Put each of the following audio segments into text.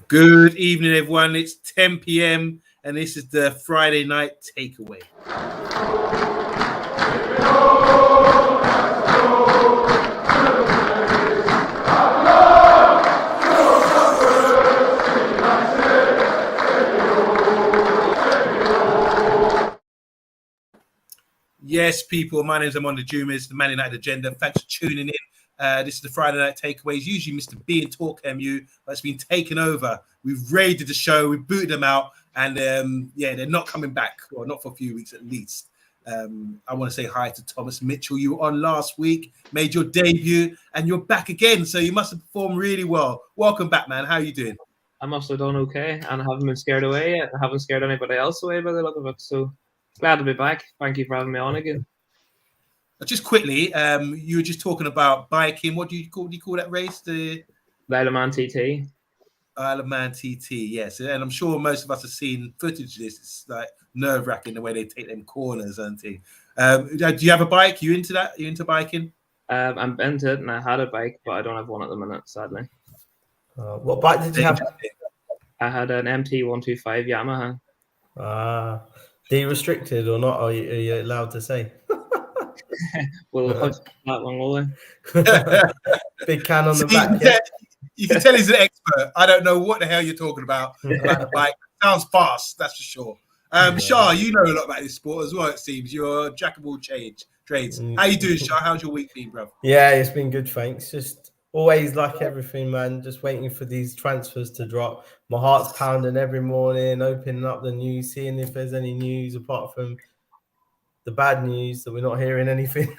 Good evening, everyone. It's 10 p.m. and this is the Friday night takeaway. Yes, people, my name is OMONDI, the Man United Agenda. Thanks for tuning in. This is the Friday night takeaways. Usually Mr. B and TalkMU, but it's been taken over. We've raided the show, we booted them out, and they're not coming back, or not for a few weeks at least. I want to say hi to Thomas Mitchell. You were on last week, made your debut, and you're back again, so you must have performed really well. Welcome back, man. How are you doing? I must have done okay, and I haven't been scared away yet. I haven't scared anybody else away by the look of it, so glad to be back. Thank you for having me on again. Just quickly, you were just talking about biking. What do you call that race? The Isle of Man TT. Isle of Man TT, yes. And I'm sure most of us have seen footage of this. It's like nerve-wracking the way they take them corners, aren't they? Do you have a bike? You into that? You into biking? I'm into it, and I had a bike, but I don't have one at the minute, sadly. What bike did you have? I had an MT125 Yamaha. De-restricted or not? Are you allowed to say? Well, that one, will Big can on the back. You can tell he's an expert. I don't know what the hell you're talking about the bike. Sounds fast, that's for sure. Shah, you know a lot about this sport as well, it seems. You're a jack of all trades. How you doing, Shah? How's your week been, bro? Yeah, it's been good, thanks. Just always like everything, man. Just waiting for these transfers to drop. My heart's pounding every morning, opening up the news, seeing if there's any news apart from the bad news that we're not hearing anything.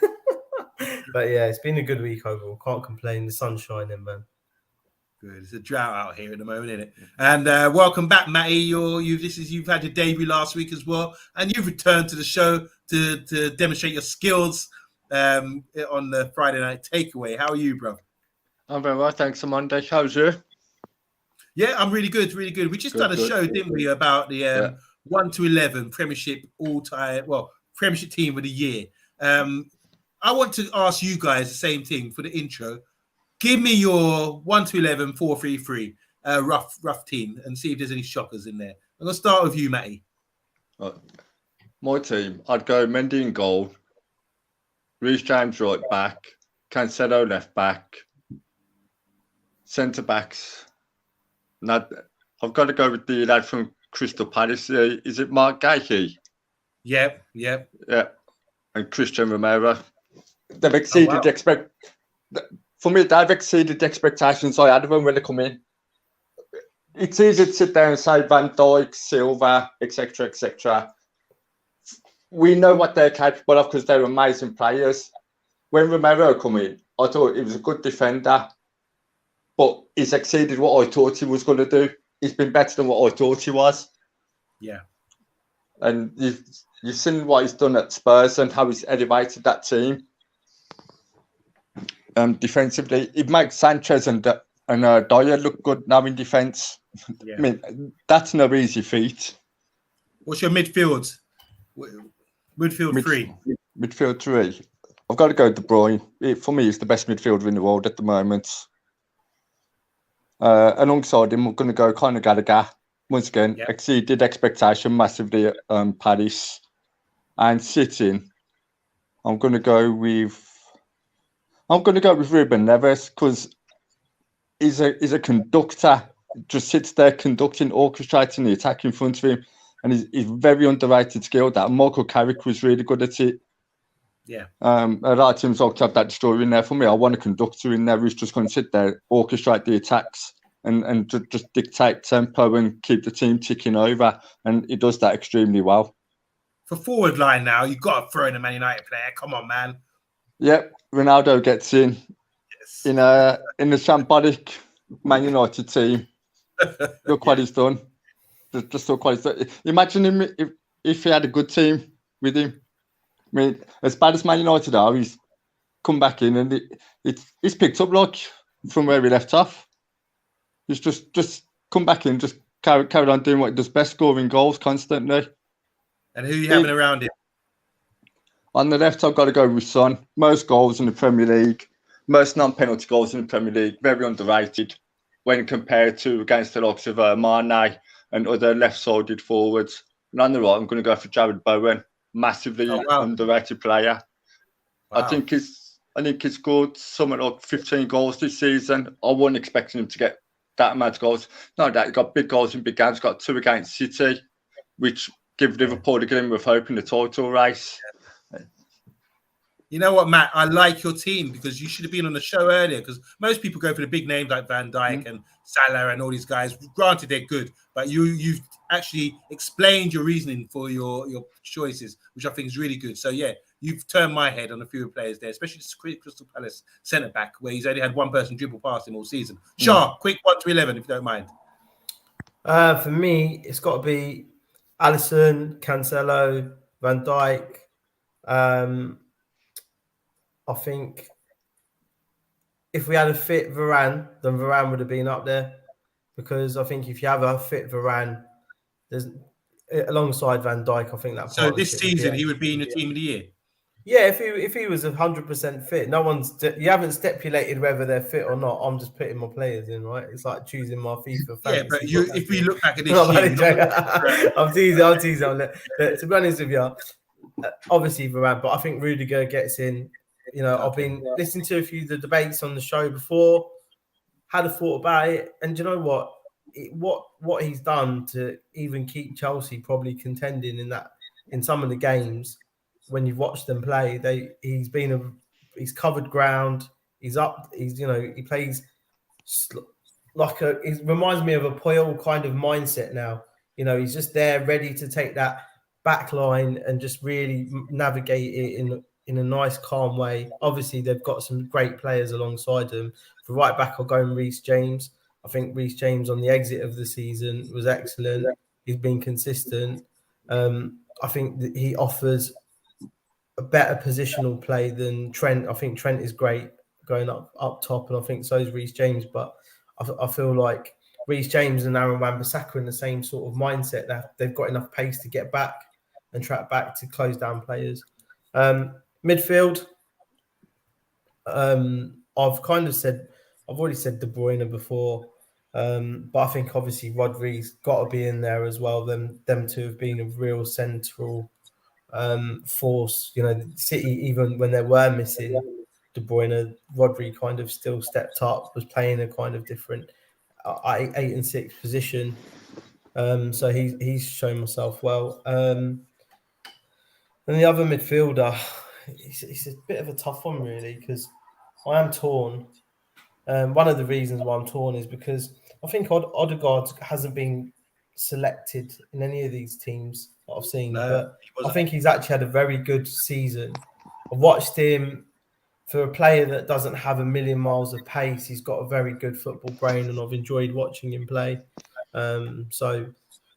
But yeah, it's been a good week overall. Can't complain. The sun's shining, man. Good. It's a drought out here at the moment, isn't it? And welcome back, Matty. You've had your debut last week as well, and you've returned to the show to demonstrate your skills on the Friday night takeaway. How are you, bro? I'm very well, thanks, OMONDI. How's you? Yeah, I'm really good, really good. We just done a show, didn't we, about the 1 to 11 Premiership Premiership team of the year. I want to ask you guys the same thing for the intro. Give me your 1 to 11 4-3-3 rough team and see if there's any shockers in there. I'm going to start with you, Matty. My team, I'd go Mendy in goal, Reece James right back, Cancelo left back, centre backs. Now, I've got to go with the lad from Crystal Palace. Is it Mark Gahey? Yep. Yeah, and Christian Romero. They've exceeded For me, they've exceeded the expectations I had of them when they come in. It's easy to sit there and say Van Dijk, Silva, etc., etc. We know what they're capable of because they're amazing players. When Romero come in, I thought he was a good defender, but he's exceeded what I thought he was going to do. He's been better than what I thought he was. Yeah. And you've seen what he's done at Spurs and how he's elevated that team. Defensively, it makes Sanchez and Dyer look good now in defence. Yeah. I mean, that's no easy feat. What's your midfield? Midfield three. Midfield three. I've got to go De Bruyne. For me, he's the best midfielder in the world at the moment. Alongside him, we're going to go Conor Gallagher. Once again, exceeded expectation massively at Paris. And sitting, I'm going to go with Ruben Neves because he's a conductor. Just sits there conducting, orchestrating the attack in front of him, and he's very underrated skill. That Michael Carrick was really good at it. Yeah. A lot of teams like to have that story in there. For me, I want a conductor in there who's just going to sit there, orchestrate the attacks, and just dictate tempo and keep the team ticking over. And he does that extremely well. For forward line now, you've got to throw in a Man United player. Come on, man. Yep, Ronaldo gets in in the shambolic Man United team. Look what he's done. Just look what he's done. Imagine him if he had a good team with him. I mean, as bad as Man United are, he's come back in and he's picked up like from where he left off. He's just come back in, just carried on doing what he does best, scoring goals constantly. And who are you having around him? On the left, I've got to go with Son. Most goals in the Premier League, most non-penalty goals in the Premier League. Very underrated. when compared to against the likes of Mane and other left-sided forwards. And on the right, I'm going to go for Jared Bowen, massively underrated player. Wow. I think he's scored something like 15 goals this season. I wasn't expecting him to get that amount of goals. No, that he got big goals in big games. Got 2 against City, which give Liverpool a glimmer of hope in the title race. You know what, Matt? I like your team because you should have been on the show earlier, because most people go for the big names like Van Dijk and Salah and all these guys. Granted, they're good, but you've actually explained your reasoning for your choices, which I think is really good. So, yeah, you've turned my head on a few players there, especially the Crystal Palace centre-back, where he's only had one person dribble past him all season. SHAH, quick 1 to 11, if you don't mind. For me, it's got to be Alisson, Cancelo, Van Dijk. I think if we had a fit Varane, then Varane would have been up there, because I think if you have a fit Varane, there's alongside Van Dijk, I think that. So this season he would be in the team of the year. Yeah, if he was 100% fit, you haven't stipulated whether they're fit or not. I'm just putting my players in, right? It's like choosing my FIFA. Yeah, but if we look back at this year, I'm teasing. To be honest with you, obviously Varane, but I think Rudiger gets in. You know, I've been listening to a few of the debates on the show before, had a thought about it, and you know what? What he's done to even keep Chelsea probably contending in some of the games when you've watched them play, he's he's covered ground. He plays like it reminds me of a Puyol kind of mindset now. You know, he's just there ready to take that back line and just really navigate it in a nice, calm way. Obviously, they've got some great players alongside them. For right back, I'll go in Reece James. I think Reece James on the exit of the season was excellent. He's been consistent. I think that he offers a better positional play than Trent. I think Trent is great going up top, and I think so is Reece James. But I feel like Reece James and Aaron Wan-Bissaka are in the same sort of mindset, that they've got enough pace to get back and track back to close down players. Midfield, I've already said De Bruyne before, but I think obviously Rodri's got to be in there as well. Them two have been a real central force. You know, City, even when they were missing De Bruyne, Rodri kind of still stepped up, was playing a kind of different 8 and 6 position. So he's shown himself well. And the other midfielder, it's a bit of a tough one, really, because I am torn. One of the reasons why I'm torn is because I think Odegaard hasn't been selected in any of these teams that I've seen, but I think he's actually had a very good season. I've watched him. For a player that doesn't have a million miles of pace, he's got a very good football brain, and I've enjoyed watching him play. So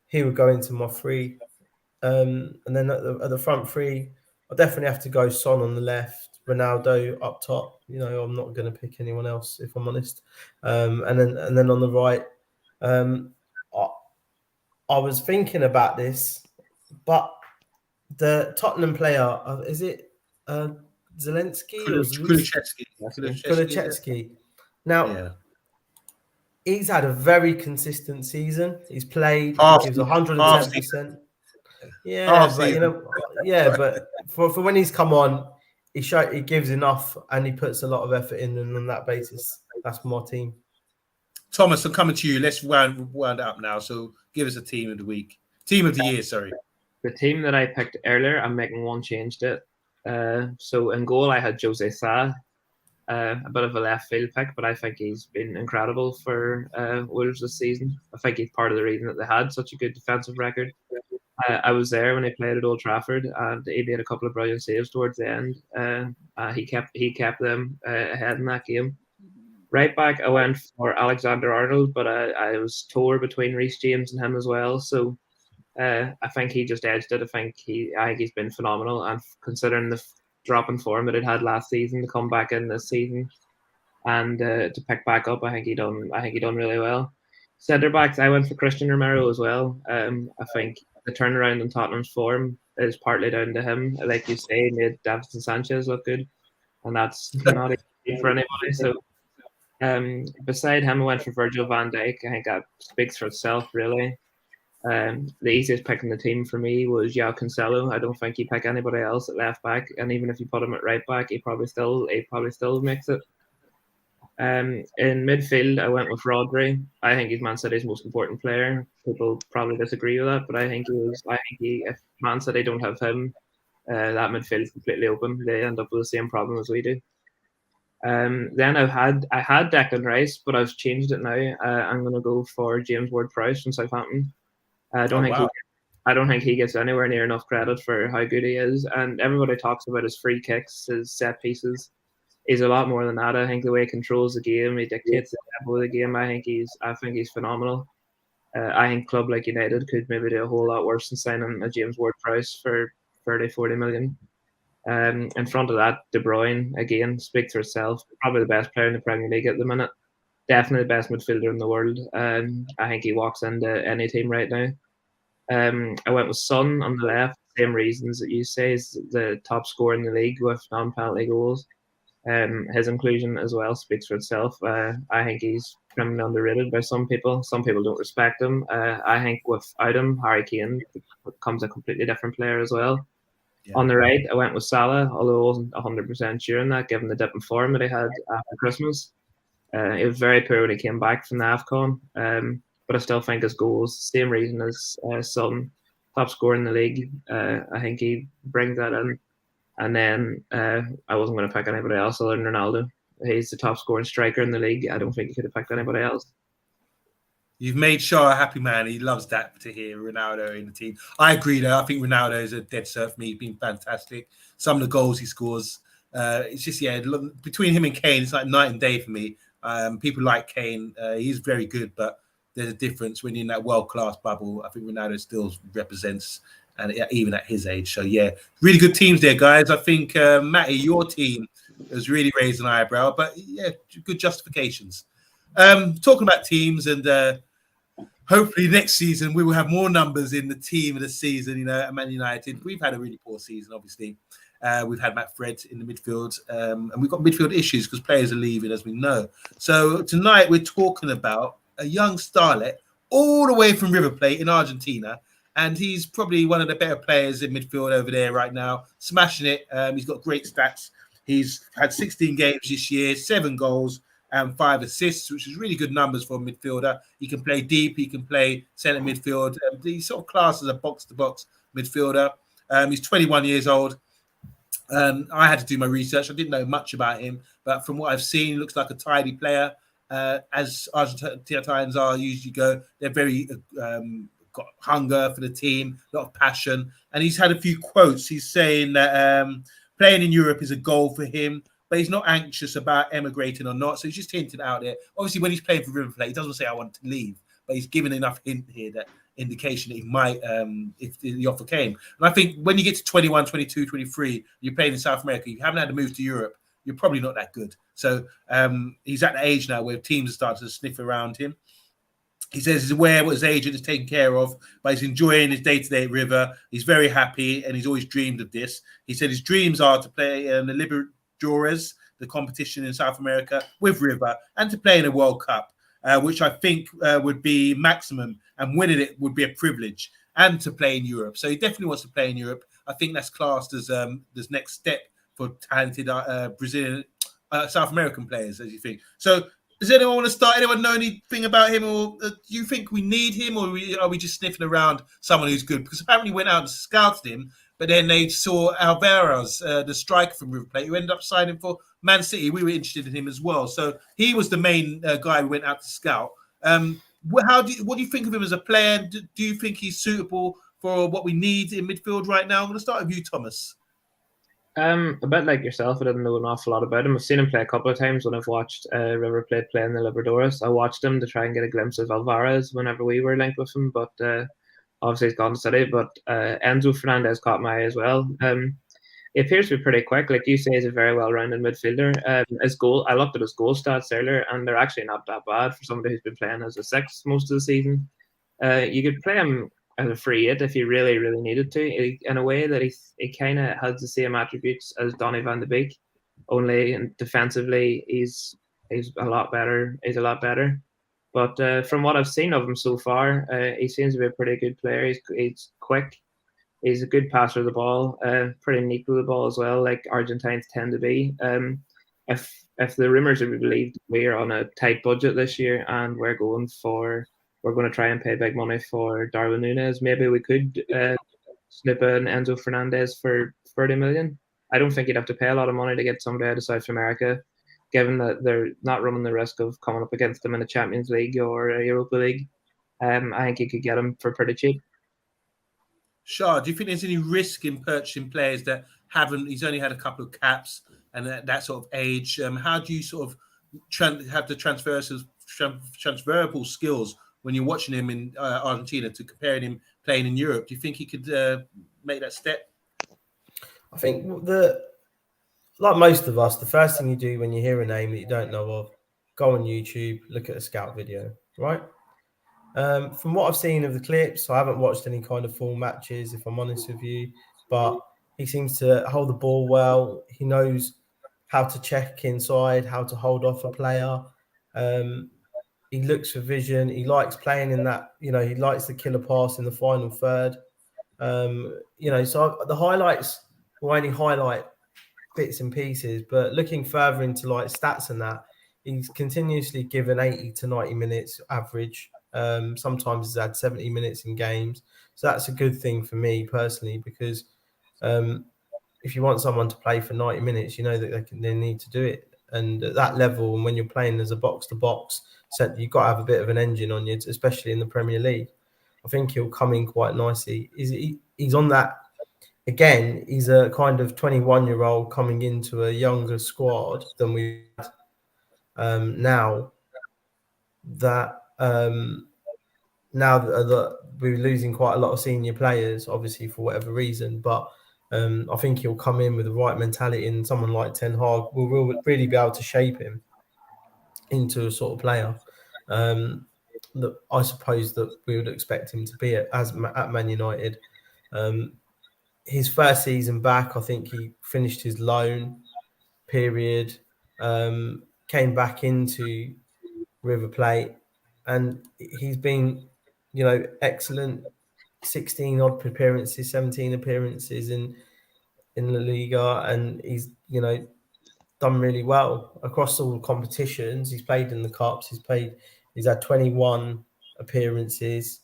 he would go into my 3. And then at the front 3, I definitely have to go Son on the left, Ronaldo up top. You know, I'm not going to pick anyone else if I'm honest. And then on the right, I was thinking about this, but the Tottenham player, is it Zelensky or Kulusevski? Now, he's had a very consistent season. He's played, he gives 110%. Yeah, but you know, but for when he's come on, he gives enough and he puts a lot of effort in, and on that basis, that's my team. Thomas, I'm coming to you. Let's round up now. So give us a team of the year. Sorry. The team that I picked earlier, I'm making one change to it. So in goal, I had Jose SHAH, a bit of a left field pick, but I think he's been incredible for Wolves this season. I think he's part of the reason that they had such a good defensive record. I was there when he played at Old Trafford, and he made a couple of brilliant saves towards the end. He kept them ahead in that game. Right back, I went for Alexander-Arnold, but I was torn between Reece James and him as well. So I think he just edged it. I think he's been phenomenal, and considering the drop in form that he'd had last season, to come back in this season and to pick back up, I think he done really well. Centre backs, I went for Christian Romero as well. I think the turnaround in Tottenham's form is partly down to him. Like you say, he made Davinson Sanchez look good, and that's not easy for anybody. So Beside him, I went for Virgil van Dijk. I think that speaks for itself, really. The easiest pick in the team for me was João Cancelo. I don't think you pick anybody else at left back, and even if you put him at right back, he probably still makes it. In midfield, I went with Rodri. I think he's Man City's most important player. People probably disagree with that, but I think if Man City don't have him, that midfield is completely open. They end up with the same problem as we do. Then I had Declan Rice, but I've changed it now. I'm going to go for James Ward-Prowse from Southampton. I don't think he gets anywhere near enough credit for how good he is, and everybody talks about his free kicks, his set pieces. He's a lot more than that. I think the way he controls the game, he dictates the tempo of the game. I think he's phenomenal. I think club like United could maybe do a whole lot worse than signing a James Ward-Prowse for 30-40 million. In front of that, De Bruyne again speaks for itself. Probably the best player in the Premier League at the minute. Definitely the best midfielder in the world. I think he walks into any team right now. I went with Son on the left. Same reasons that you say, is the top scorer in the league with non-penalty goals. His inclusion as well speaks for itself. I think he's criminally underrated by some people. Some people don't respect him. I think without him, Harry Kane becomes a completely different player as well. Yeah. On the right, I went with Salah, although I wasn't 100% sure on that, given the dip in form that he had after Christmas. He was very poor when he came back from the AFCON, but I still think his goals, same reason as Son, top scorer in the league. I think he brings that in. And then I wasn't going to pick anybody else other than Ronaldo. He's the top scoring striker in the league. I don't think he could have picked anybody else. You've made Shah a happy man. He loves that to hear Ronaldo in the team. I agree, though. I think Ronaldo is a dead cert for me. He's been fantastic. Some of the goals he scores, it's just, between him and Kane, it's like night and day for me. People like Kane. He's very good, but there's a difference when you're in that world-class bubble. I think Ronaldo still represents, and even at his age. So, really good teams there, guys. I think, Matty, your team has really raised an eyebrow, but, good justifications. Talking about teams, and hopefully next season we will have more numbers in the team of the season, at Man United. We've had a really poor season, obviously. We've had Matt Fred in the midfield, and we've got midfield issues because players are leaving, as we know. So tonight we're talking about a young starlet all the way from River Plate in Argentina, and he's probably one of the better players in midfield over there right now, smashing it. He's got great stats. He's had 16 games this year, 7 goals and 5 assists, which is really good numbers for a midfielder. He can play deep. He can play centre midfield. He's sort of classed as a box-to-box midfielder. He's 21 years old. I had to do my research. I didn't know much about him, but from what I've seen, he looks like a tidy player. As Argentines are usually go, they're very got hunger for the team, a lot of passion. And he's had a few quotes. He's saying that playing in Europe is a goal for him, but he's not anxious about emigrating or not. So he's just hinted out there. Obviously, when he's playing for River Plate, he doesn't say, I want to leave, but he's given enough hint here that indication that he might, if the offer came. And I think when you get to 21, 22, 23, you're playing in South America, you haven't had to move to Europe, you're probably not that good. So he's at the age now where teams are starting to sniff around him. He says he's aware what his agent is taken care of, but he's enjoying his day-to-day at River. He's very happy, and he's always dreamed of this. He said his dreams are to play in the Libertadores, the competition in South America, with River, and to play in a World Cup, which I think would be maximum, and winning it would be a privilege, and to play in Europe. So he definitely wants to play in Europe. I think that's classed as this next step for talented Brazilian, South American players, as you think. So does anyone want to start? Anyone know anything about him, or do you think we need him, or are we just sniffing around someone who's good? Because apparently we went out and scouted him, but then they saw Alvarez, the striker from River Plate, who ended up signing for Man City. We were interested in him as well. So he was the main guy we went out to scout. What do you think of him as a player? Do you think he's suitable for what we need in midfield right now? I'm going to start with you, Thomas. A bit like yourself, I didn't know an awful lot about him. I've seen him play a couple of times when I've watched River Plate play in the Libertadores. I watched him to try and get a glimpse of Alvarez whenever we were linked with him, but obviously he's gone to City. But Enzo Fernandez caught my eye as well. He appears to be pretty quick. Like you say, he's a very well-rounded midfielder. His goal, I looked at his goal stats earlier, and they're actually not that bad for somebody who's been playing as a 6 most of the season. You could play him as a free hit if he really, really needed to, in a way that he kind of has the same attributes as Donny van de Beek, only defensively he's he's a lot better. He's a lot better. But from what I've seen of him so far, he seems to be a pretty good player. He's quick. He's a good passer of the ball. Pretty neat with the ball as well, like Argentines tend to be. If the rumors are believed, we're on a tight budget this year, and we're going to try and pay big money for Darwin Núñez. Maybe we could snip an Enzo Fernandez for 30 million. I don't think you'd have to pay a lot of money to get somebody out of South America, given that they're not running the risk of coming up against them in a Champions League or a Europa League. I think you could get them for pretty cheap. SHAH, do you think there's any risk in purchasing players that he's only had a couple of caps and that sort of age? How do you sort of have the transferable skills when you're watching him in Argentina to comparing him playing in Europe? Do you think he could make that step? I think like most of us, the first thing you do when you hear a name that you don't know of, go on YouTube, look at a scout video, right? From what I've seen of the clips, I haven't watched any kind of full matches, if I'm honest with you, but he seems to hold the ball well. He knows how to check inside, how to hold off a player. He looks for vision. He likes playing in that, he likes the killer pass in the final third. So the highlights will only highlight bits and pieces, but looking further into like stats and that, he's continuously given 80 to 90 minutes average. Sometimes he's had 70 minutes in games. So that's a good thing for me personally, because if you want someone to play for 90 minutes, you know that they need to do it. And at that level, and when you're playing as a box-to-box centre, you've got to have a bit of an engine on you, especially in the Premier League. I think he'll come in quite nicely. He's on that. Again, he's a kind of 21-year-old coming into a younger squad than we had now that we're losing quite a lot of senior players, obviously for whatever reason, but I think he'll come in with the right mentality, and someone like Ten Hag will really be able to shape him into a sort of player that I suppose that we would expect him to be at Man United. His first season back, I think he finished his loan period, came back into River Plate, and he's been, excellent. 16 odd appearances, 17 appearances in La Liga, and he's done really well across all competitions. He's played in the cups. He's had 21 appearances,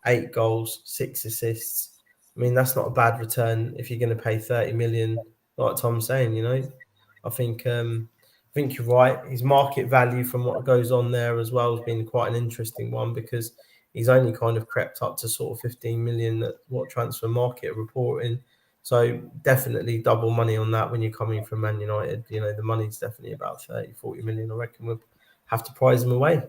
8 goals, 6 assists. I mean, that's not a bad return if you're going to pay 30 million, like Tom's saying. I think you're right. His market value from what goes on there as well has been quite an interesting one, because he's only kind of crept up to sort of 15 million at what Transfer Market are reporting. So definitely double money on that when you're coming from Man United. The money's definitely about 30, 40 million. I reckon we'll have to prize him away.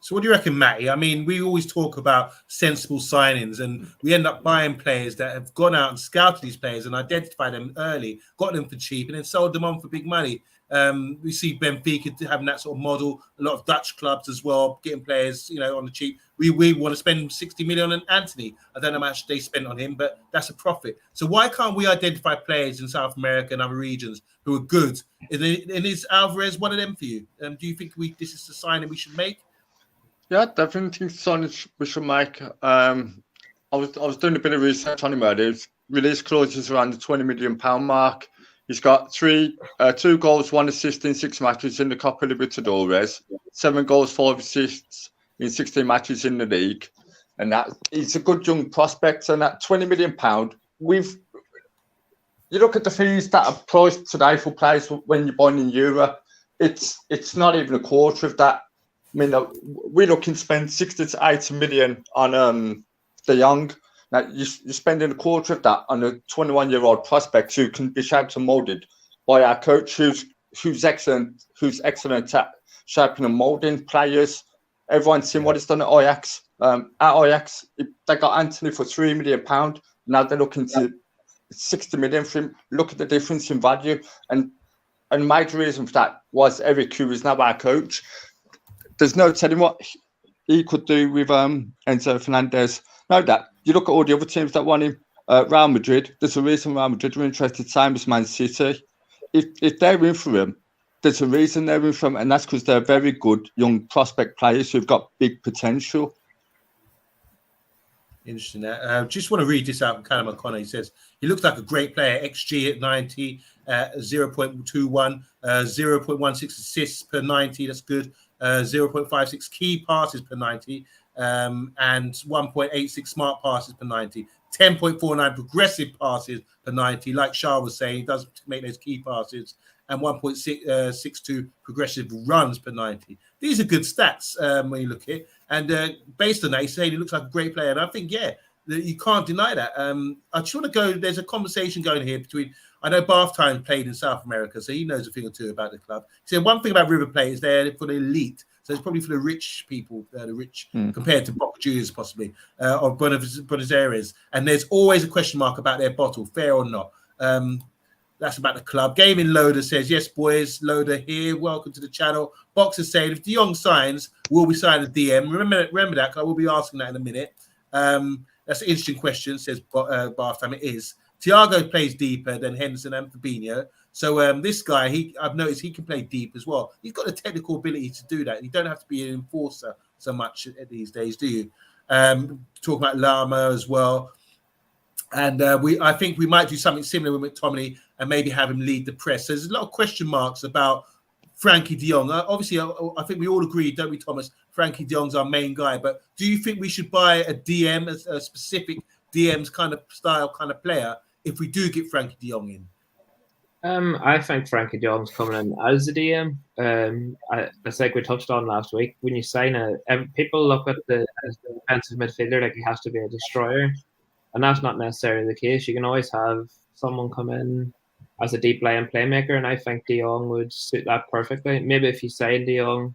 So what do you reckon, Matty? I mean, we always talk about sensible signings, and we end up buying players that have gone out and scouted these players and identified them early, got them for cheap, and then sold them on for big money. We see Benfica having that sort of model. A lot of Dutch clubs as well, getting players, on the cheap. We want to spend 60 million on Anthony. I don't know how much they spent on him, but that's a profit. So why can't we identify players in South America and other regions who are good? And is Alvarez one of them for you? Do you think this is the signing we should make? Yeah, definitely think signing we should make. I was doing a bit of research on him earlier. His release clause is around the £20 million mark. He's got 2 goals, 1 assist in 6 matches in the Copa Libertadores, 7 goals, 5 assists in 16 matches in the league. And that he's a good young prospect. And that £20 million, you look at the fees that are priced today for players when you're buying in Europe, it's not even a quarter of that. I mean, we're looking to spend 60 to 80 million on De Jong. Now, you're spending a quarter of that on a 21-year-old prospect who can be shaped and moulded by our coach, who's excellent at shaping and moulding players. Everyone's seen what he's done at Ajax. At Ajax, they got Anthony for £3 million. Now they're looking to 60 million for him. Look at the difference in value. And a major reason for that was Eric, who is now our coach. There's no telling what he could do with Enzo Fernandez. No, that you look at all the other teams that want him. Real Madrid. There's a reason Real Madrid are interested. Same as Man City. If they're in for him, there's a reason they're in front, and that's because they're very good young prospect players who've got big potential. Interesting. Just want to read this out from Callum O'Connor. He says he looks like a great player. XG at 90, 0.21, 0.16 assists per 90. That's good. 0.56 key passes per 90, and 1.86 smart passes per 90. 10.49 progressive passes per 90. Like SHAH was saying, he does make those key passes, and 1.62 progressive runs per 90. These are good stats when you look at it. And based on that, he's saying he looks like a great player. And I think, yeah, you can't deny that. I just want to go, there's a conversation going here between, I know Bath Time played in South America, so he knows a thing or two about the club. He said one thing about River Plate is they're for the elite. So it's probably for the rich people, compared to Boca Juniors possibly, or Buenos Aires. And there's always a question mark about their bottle, fair or not. That's about the club. Gaming Loader says, yes, boys, Loader here. Welcome to the channel. Boxer saying, if De Jong signs, will we sign a DM? Remember that, because I will be asking that in a minute. That's an interesting question, says Bath Time. It is. Thiago plays deeper than Henderson and Fabinho. So this guy, I've noticed he can play deep as well. He's got the technical ability to do that. You don't have to be an enforcer so much these days, do you? Talking about Lama as well. And I think we might do something similar with McTominay and maybe have him lead the press. So there's a lot of question marks about Frankie de Jong. Obviously, I think we all agree, don't we, Thomas? Frankie de Jong's our main guy. But do you think we should buy a DM, a specific DM's kind of style kind of player, if we do get Frankie de Jong in? I think Frankie de Jong's coming in as a DM. It's like we touched on last week. When you sign people look at the defensive midfielder like he has to be a destroyer. And that's not necessarily the case. You can always have someone come in as a deep line playmaker, and I think De Jong would suit that perfectly. Maybe if you sign De Jong,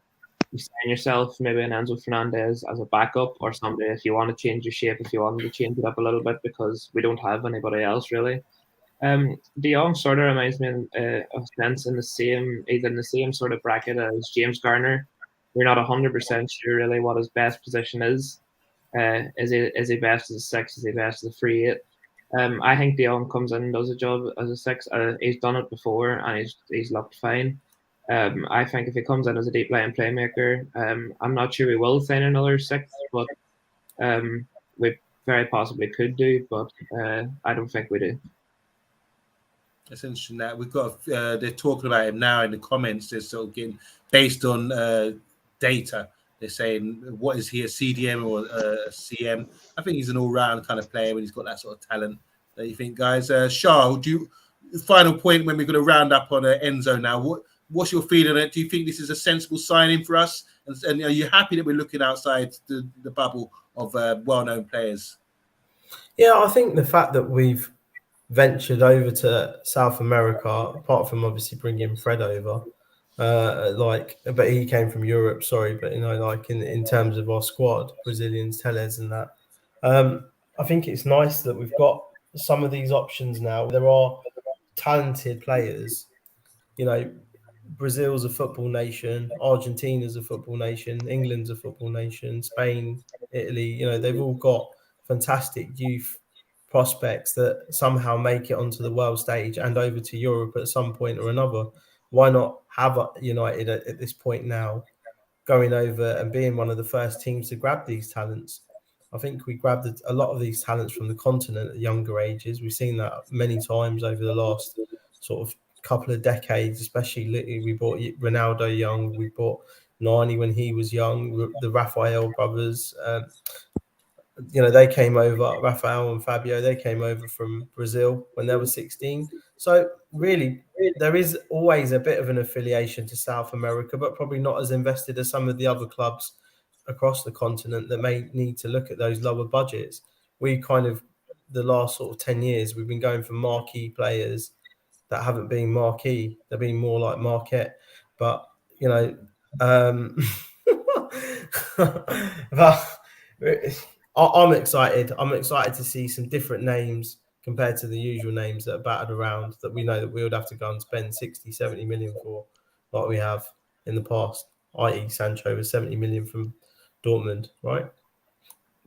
you sign yourself maybe an Enzo Fernandez as a backup or somebody if you want to change your shape, if you want to change it up a little bit, because we don't have anybody else really. De Jong sort of reminds me of sense he's in the same sort of bracket as James Garner. We're not 100% sure really what his best position is. Is he best as a 6? Is he best as a 3-8? I think De Jong comes in and does a job as a 6. He's done it before and he's looked fine. I think if he comes in as a deep line playmaker, I'm not sure we will sign another 6, but we very possibly could do, but I don't think we do. That's interesting. That we've got. They're talking about him now in the comments. They're sort of getting based on data. They're saying, what is he, a CDM or a CM? I think he's an all-round kind of player when he's got that sort of talent. That you think, guys? SHAH, final point when we're going to round up on Enzo now. What's your feeling on it? Do you think this is a sensible signing for us? And are you happy that we're looking outside the bubble of well-known players? Yeah, I think the fact that we've ventured over to South America, apart from obviously bringing Fred over, but he came from Europe, but in terms of our squad, Brazilians, Teles and that, I think it's nice that we've got some of these options now. There are talented players. Brazil's a football nation, Argentina's a football nation, England's a football nation, Spain, Italy, they've all got fantastic youth prospects that somehow make it onto the world stage and over to Europe at some point or another. Why not have United at this point now going over and being one of the first teams to grab these talents? I think we grabbed a lot of these talents from the continent at younger ages. We've seen that many times over the last sort of couple of decades, especially we bought Ronaldo young, we bought Nani when he was young, the Rafael brothers, they came over, Rafael and Fabio, they came over from Brazil when they were 16. So really, there is always a bit of an affiliation to South America, but probably not as invested as some of the other clubs across the continent that may need to look at those lower budgets. We the last sort of 10 years, we've been going for marquee players that haven't been marquee. They've been more like Marquette. But, I'm excited. I'm excited to see some different names compared to the usual names that are battered around that we know that we would have to go and spend 60, 70 million for, like we have in the past, i.e. Sancho was 70 million from Dortmund, right?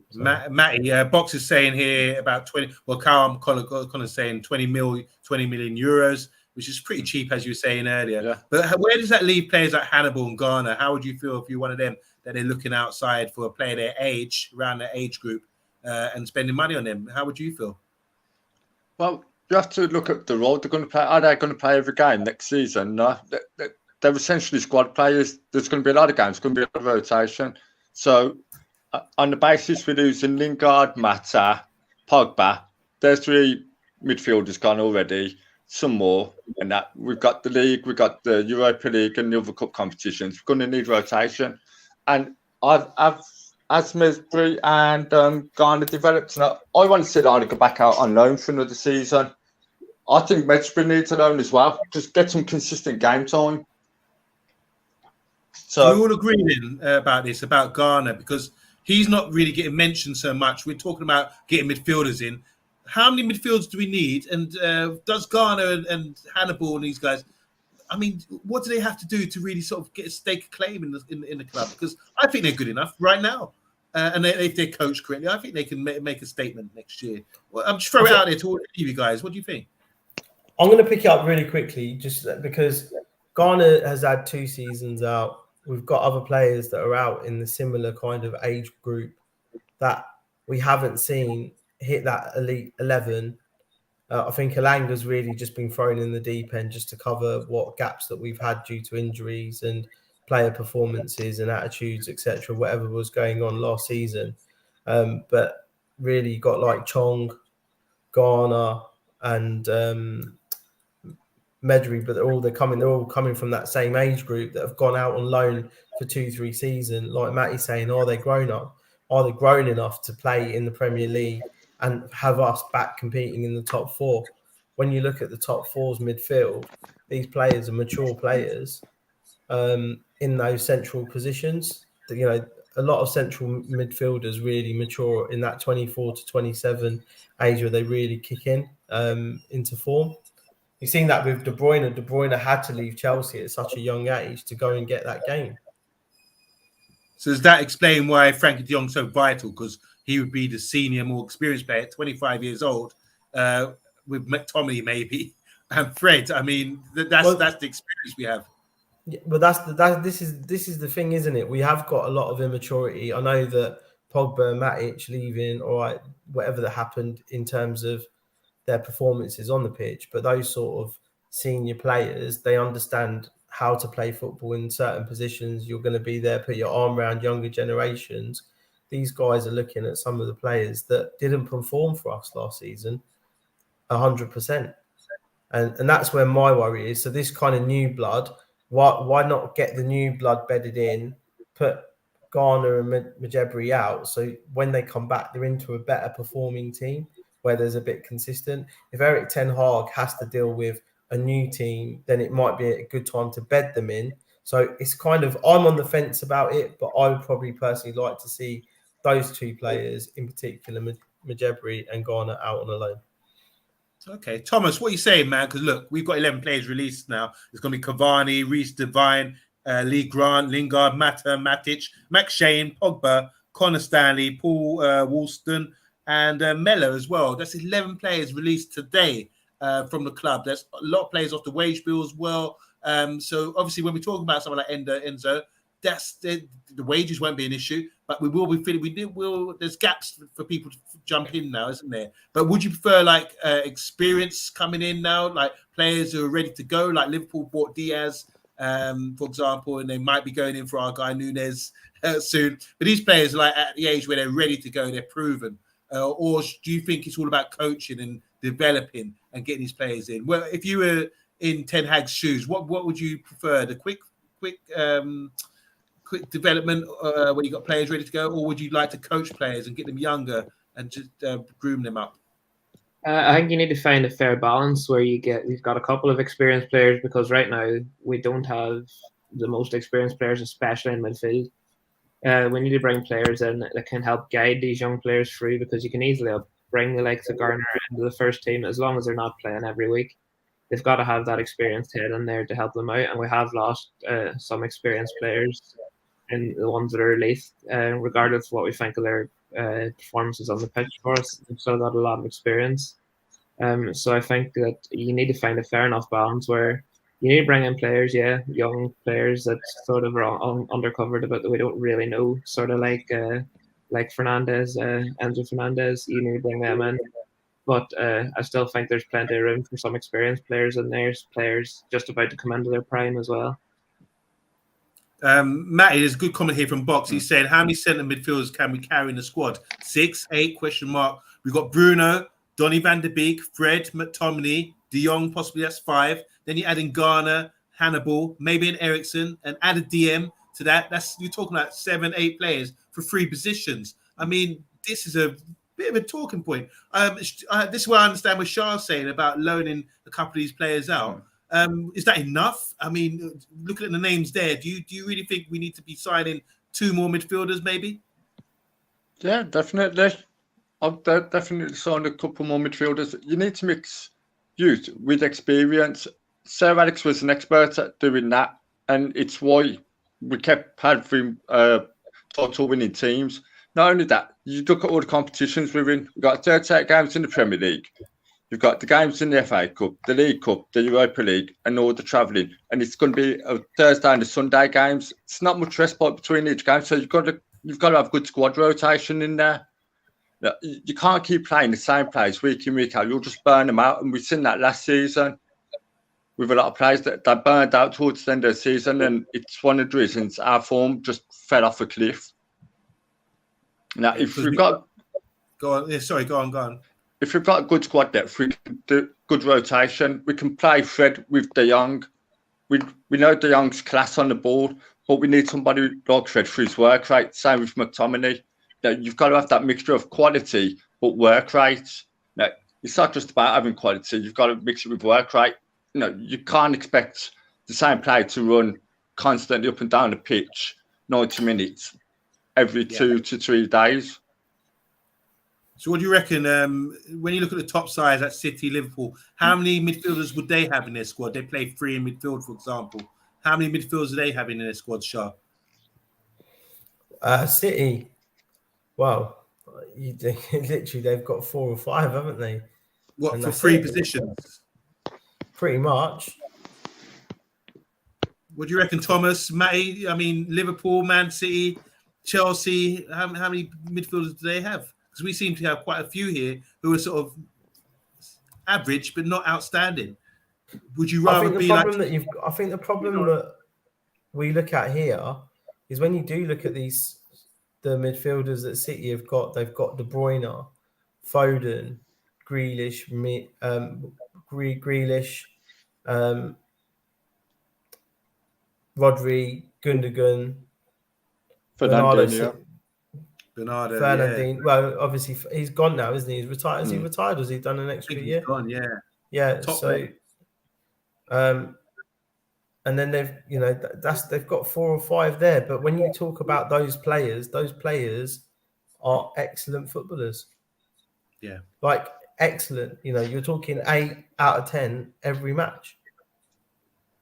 So. Matty, Box is saying here about 20. Well, Connor saying 20 million euros. which is pretty cheap, as you were saying earlier. Yeah. But where does that leave players like Hannibal and Garner? How would you feel if you're one of them that they're looking outside for a player their age, around their age group, and spending money on them? How would you feel? Well, you have to look at the role they're going to play. Are they going to play every game next season? No, they're essentially squad players. There's going to be a lot of games. There's going to be a lot of rotation. So, on the basis we're losing Lingard, Mata, Pogba, there's 3 midfielders gone already. Some more, and that we've got the league, we've got the Europa League and the other cup competitions. We're going to need rotation. And as Mesbury and Garner developed, I want to see Garner go back out on loan for another season. I think Mesbury needs a loan as well. Just get some consistent game time. So we all agreeing about this, about Garner, because he's not really getting mentioned so much. We're talking about getting midfielders in. How many midfielders do we need? And does Garner and Hannibal and these guys, I mean, what do they have to do to really sort of get a stake of claim in the club? Because I think they're good enough right now. And if they're coached correctly, I think they can make a statement next year. Well, I'm just throwing it out there to all of you guys. What do you think? I'm going to pick it up really quickly just because Garner has had 2 seasons out. We've got other players that are out in the similar kind of age group that we haven't seen hit that elite 11. I think Elanga's really just been thrown in the deep end just to cover what gaps that we've had due to injuries and player performances and attitudes, etc., whatever was going on last season. But really you got like Chong, Garner and Medri, but they're all coming from that same age group that have gone out on loan for 2-3 seasons. Like Matty's saying, are they grown up? Are they grown enough to play in the Premier League and have us back competing in the top 4? When you look at the top 4's midfield, these players are mature players in those central positions. You know, a lot of central midfielders really mature in that 24 to 27 age where they really kick in into form. You've seen that with De Bruyne. De Bruyne had to leave Chelsea at such a young age to go and get that game. So does that explain why Frankie de Jong's so vital? Because he would be the senior, more experienced player at 25 years old, with McTominay maybe and Fred. I mean, that's the experience we have. Yeah, but this is the thing, isn't it? We have got a lot of immaturity. I know that Pogba and Matic leaving, all right, whatever that happened in terms of their performances on the pitch, but those sort of senior players, they understand how to play football in certain positions. You're going to be there, put your arm around younger generations. These guys are looking at some of the players that didn't perform for us last season 100%. And that's where my worry is. So this kind of new blood, why not get the new blood bedded in, put Garner and Majebri out, so when they come back, they're into a better performing team where there's a bit consistent. If Eric Ten Hag has to deal with a new team, then it might be a good time to bed them in. So it's kind of, I'm on the fence about it, but I would probably personally like to see those 2 players, in particular, Majebri and Garner, out on a loan. Okay, Thomas, what are you saying, man? Because look, we've got 11 players released now. It's going to be Cavani, Reece Devine, Lee Grant, Lingard, Mata, Matic, Max Shane, Pogba, Connor Stanley, Paul Woolston, and Mello as well. That's 11 players released today from the club. There's a lot of players off the wage bill as well. So obviously, when we talk about someone like Enzo, that's the wages won't be an issue, but we will be feeling there's gaps for people to jump in now, isn't there? But would you prefer like experience coming in now, like players who are ready to go, like Liverpool bought Diaz, for example, and they might be going in for our guy Nunez soon. But these players are like at the age where they're ready to go, they're proven. Or do you think it's all about coaching and developing and getting these players in? Well, if you were in Ten Hag's shoes, what would you prefer? The quick development where you got players ready to go, or would you like to coach players and get them younger and just groom them up? I think you need to find a fair balance where you've got a couple of experienced players, because right now we don't have the most experienced players, especially in midfield. We need to bring players in that can help guide these young players through, because you can easily bring the likes of Garner into the first team as long as they're not playing every week. They've got to have that experienced head in there to help them out, and we have lost some experienced players in the ones that are released, regardless of what we think of their performances on the pitch for us. They've still got a lot of experience. So I think that you need to find a fair enough balance where you need to bring in players, young players that sort of are undercovered a bit that we don't really know, sort of like Fernandez, Enzo Fernandez. You need to bring them in, but I still think there's plenty of room for some experienced players, and there's players just about to come into their prime as well. Matty, there's a good comment here from Box. He said, how many centre midfielders can we carry in the squad? 6, 8, question mark. We've got Bruno, Donny van der Beek, Fred, McTominay, De Jong, possibly that's 5. Then you add in Garner, Hannibal, maybe an Ericsson, and add a DM to that. You're talking about 7, 8 players for 3 positions. I mean, this is a bit of a talking point. This is what I understand what SHAH's saying about loaning a couple of these players out. Is that enough? I mean, looking at the names there, do you really think we need to be signing 2 more midfielders, maybe? Yeah, definitely. I've definitely signed a couple more midfielders. You need to mix youth with experience. Sir Alex was an expert at doing that, and it's why we kept having title-winning teams. Not only that, you look at all the competitions we're in. We've got 38 games in the Premier League. You've got the games in the FA Cup, the League Cup, the Europa League, and all the travelling. And it's going to be a Thursday and a Sunday games. It's not much respite between each game, so you've got to have good squad rotation in there. You can't keep playing the same players week in, week out. You'll just burn them out. And we've seen that last season with a lot of players that burned out towards the end of the season. And it's one of the reasons our form just fell off a cliff. Now, if we've got... Go on. Yeah, sorry, go on. If we've got a good squad depth, we can do good rotation. We can play Fred with De Jong. We know De Jong's class on the ball, but we need somebody like Fred for his work rate. Same with McTominay. You've got to have that mixture of quality but work rate. Now, it's not just about having quality. You've got to mix it with work rate. You can't expect the same player to run constantly up and down the pitch 90 minutes every 2 to 3 days. So what do you reckon, when you look at the top sides at City, Liverpool, how many midfielders would they have in their squad? They play 3 in midfield, for example. How many midfielders do they have in their squad, SHAH? City, well, literally they've got 4 or 5, haven't they? What, and for 3 positions? Pretty much. What do you reckon, Thomas, Matty? I mean, Liverpool, Man City, Chelsea, how many midfielders do they have? Because we seem to have quite a few here who are sort of average but not outstanding. Would you rather be like... I think the problem that we look at here is when you do look at the midfielders that City have got, they've got De Bruyne, Foden, Grealish, Rodri, Gundogan, Fernandez. Fernandez. Yeah. Well, obviously he's gone now, isn't he? He's retired. Has he retired? Has he done an extra year? Gone, yeah. Yeah. So, and then they've got 4 or 5 there. But when you talk about those players are excellent footballers. Yeah. Like excellent. You're talking 8 out of 10 every match.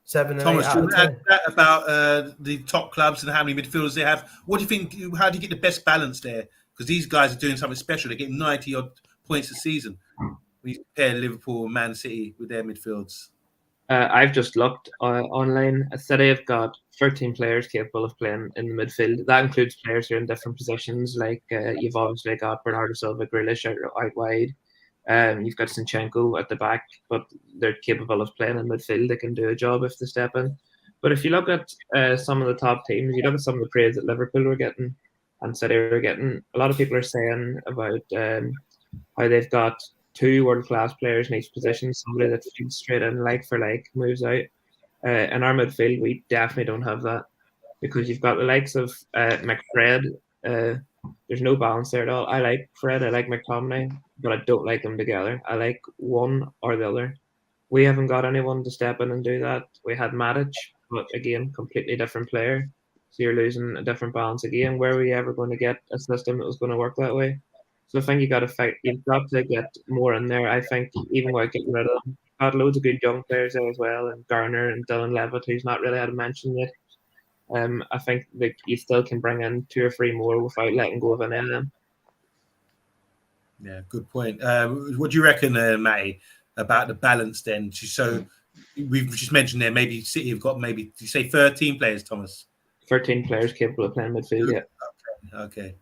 7 and 8 out of 10. That about the top clubs and how many midfielders they have. What do you think? How do you get the best balance there? Because these guys are doing something special. They're getting 90 odd points a season. We compare Liverpool and Man City with their midfields. I've just looked online. City have got 13 players capable of playing in the midfield. That includes players who are in different positions. Like you've obviously got Bernardo Silva, Grealish out wide. You've got Zinchenko at the back, but they're capable of playing in midfield. They can do a job if they step in. But if you look at some of the top teams, you look at some of the praise that Liverpool were getting and City were getting, a lot of people are saying about how they've got 2 world-class players in each position, somebody that feeds straight in, like for like, moves out. In our midfield, we definitely don't have that because you've got the likes of McFred. There's no balance there at all. I like Fred, I like McTominay, but I don't like them together. I like one or the other. We haven't got anyone to step in and do that. We had Matic, but again, completely different player. So you're losing a different balance again. Where were you ever going to get a system that was going to work that way? So I think you've got to get more in there. I think even without getting rid of them, got loads of good young players there as well, and Garner and Dylan Levitt, who's not really had a mention yet. I think that you still can bring in 2 or 3 more without letting go of any of them. Yeah, good point. What do you reckon, Matty, about the balance then? So we've just mentioned there, maybe City have got maybe, did you say 13 players, Thomas? 13 players capable of playing midfield, yeah. Okay.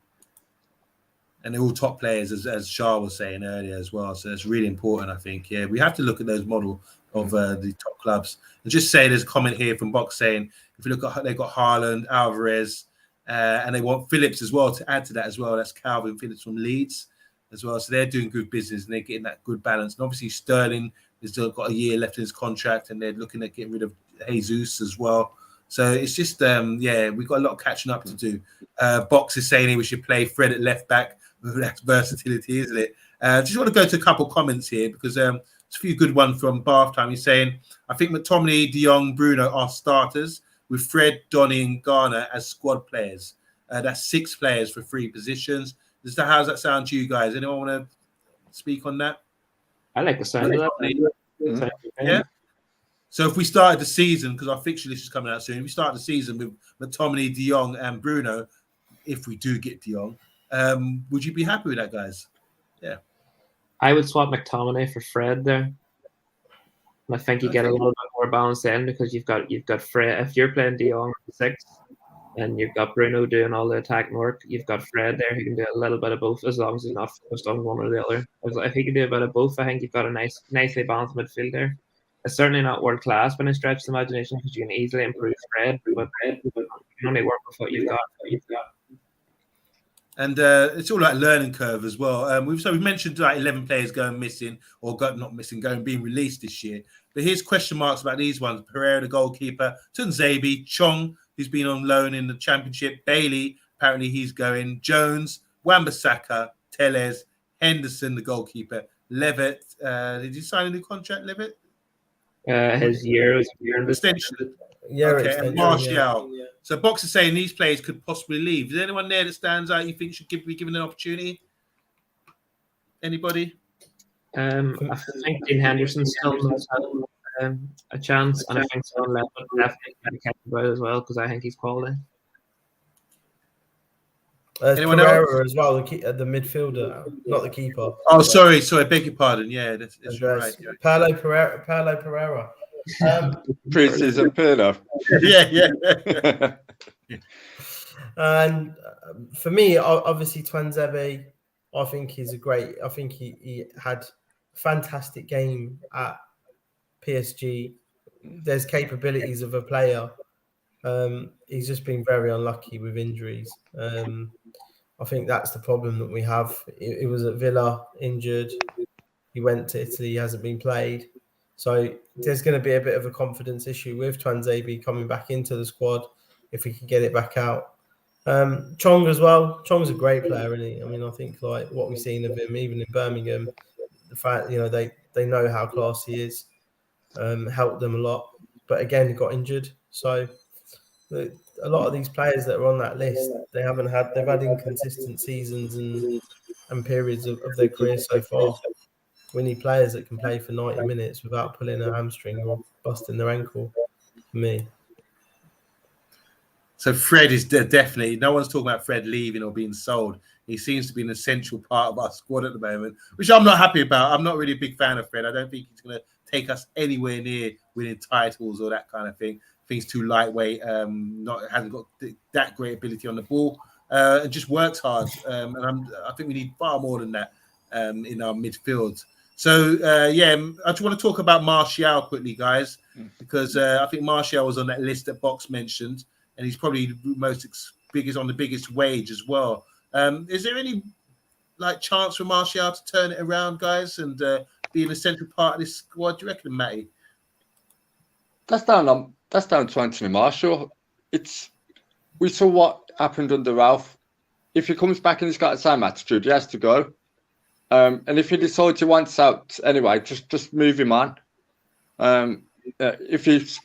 And they're all top players, as SHAH was saying earlier as well. So that's really important, I think. Yeah, we have to look at those model of the top clubs. And just say there's a comment here from Box saying, if you look at, they've got Haaland, Alvarez, and they want Phillips as well to add to that as well. That's Calvin Phillips from Leeds as well. So they're doing good business and they're getting that good balance. And obviously Sterling has still got a year left in his contract and they're looking at getting rid of Jesus as well. So it's just, we've got a lot of catching up to do. Box is saying we should play Fred at left back. That's versatility, isn't it? Just want to go to a couple of comments here because there's a few good ones from Bath Time. He's saying, I think McTominay, De Jong, Bruno are starters with Fred, Donny and Garner as squad players. That's 6 players for 3 positions. How does that sound to you guys? Anyone want to speak on that? I like the sound of that. Yeah. So if we started the season, because our fixture list is coming out soon, if we start the season with McTominay, De Jong and Bruno, if we do get De Jong, would you be happy with that, guys? Yeah. I would swap McTominay for Fred there. And I think you get a little bit more balance in because you've got Fred. If you're playing De Jong at 6 and you've got Bruno doing all the attacking work, you've got Fred there who can do a little bit of both as long as he's not focused on one or the other. If he can do a bit of both, I think you've got a nicely balanced midfield there. It's certainly not world class by any stretch of the imagination because you can easily improve Fred, but you can only work with what you've got. And it's all like learning curve as well. We've mentioned like 11 players going missing or being released this year. But here's question marks about these ones: Pereira, the goalkeeper, Tunzabi, Chong, who's been on loan in the Championship, Bailey, apparently he's going, Jones, Wan-Bissaka, Tellez, Henderson, the goalkeeper, Levitt. Did you sign a new contract, Levitt? His year is extension. And Martial. Yeah. So Box is saying these players could possibly leave. Is there anyone there that stands out you think should be given an opportunity? Anybody? I think Dean Henderson still has a chance, and I think Son Levitt definitely kept about as well because I think he's quality. Anyone Pereira else? As well, the midfielder, not the keeper. Oh, sorry, beg your pardon. Yeah, that's right. Yeah. Paulo Pereira. Pre-season Pirlo. Yeah. And for me, obviously, Tuanzebe, I think he's I think he had a fantastic game at PSG. There's capabilities of a player. He's just been very unlucky with injuries. I think that's the problem that we have. It was at Villa, injured. He went to Italy, he hasn't been played. So there's going to be a bit of a confidence issue with Tuanzebe coming back into the squad if we can get it back out. Chong as well. Chong's a great player, isn't he? I mean, I think like what we've seen of him, even in Birmingham, the fact they know how class he is, helped them a lot. But again, he got injured. So a lot of these players that are on that list, they've had inconsistent seasons and periods of their career so far. We need players that can play for 90 minutes without pulling a hamstring or busting their ankle, for me. So Fred is definitely, no one's talking about Fred leaving or being sold. He seems to be an essential part of our squad at the moment, which I'm not happy about. I'm not really a big fan of Fred. I don't think he's going to take us anywhere near winning titles or that kind of thing. I think he's too lightweight, hasn't got that great ability on the ball, and just works hard. And I think we need far more than that in our midfield. So, I just want to talk about Martial quickly, guys, because I think Martial was on that list that Box mentioned, and he's probably on the biggest wage as well. Is there any chance for Martial to turn it around, guys, and be an essential part of this squad? Do you reckon, Matty? That's down to Anthony Martial. We saw what happened under Ralph. If he comes back and he's got the same attitude, he has to go. And if he decides he wants out anyway, just move him on. If he's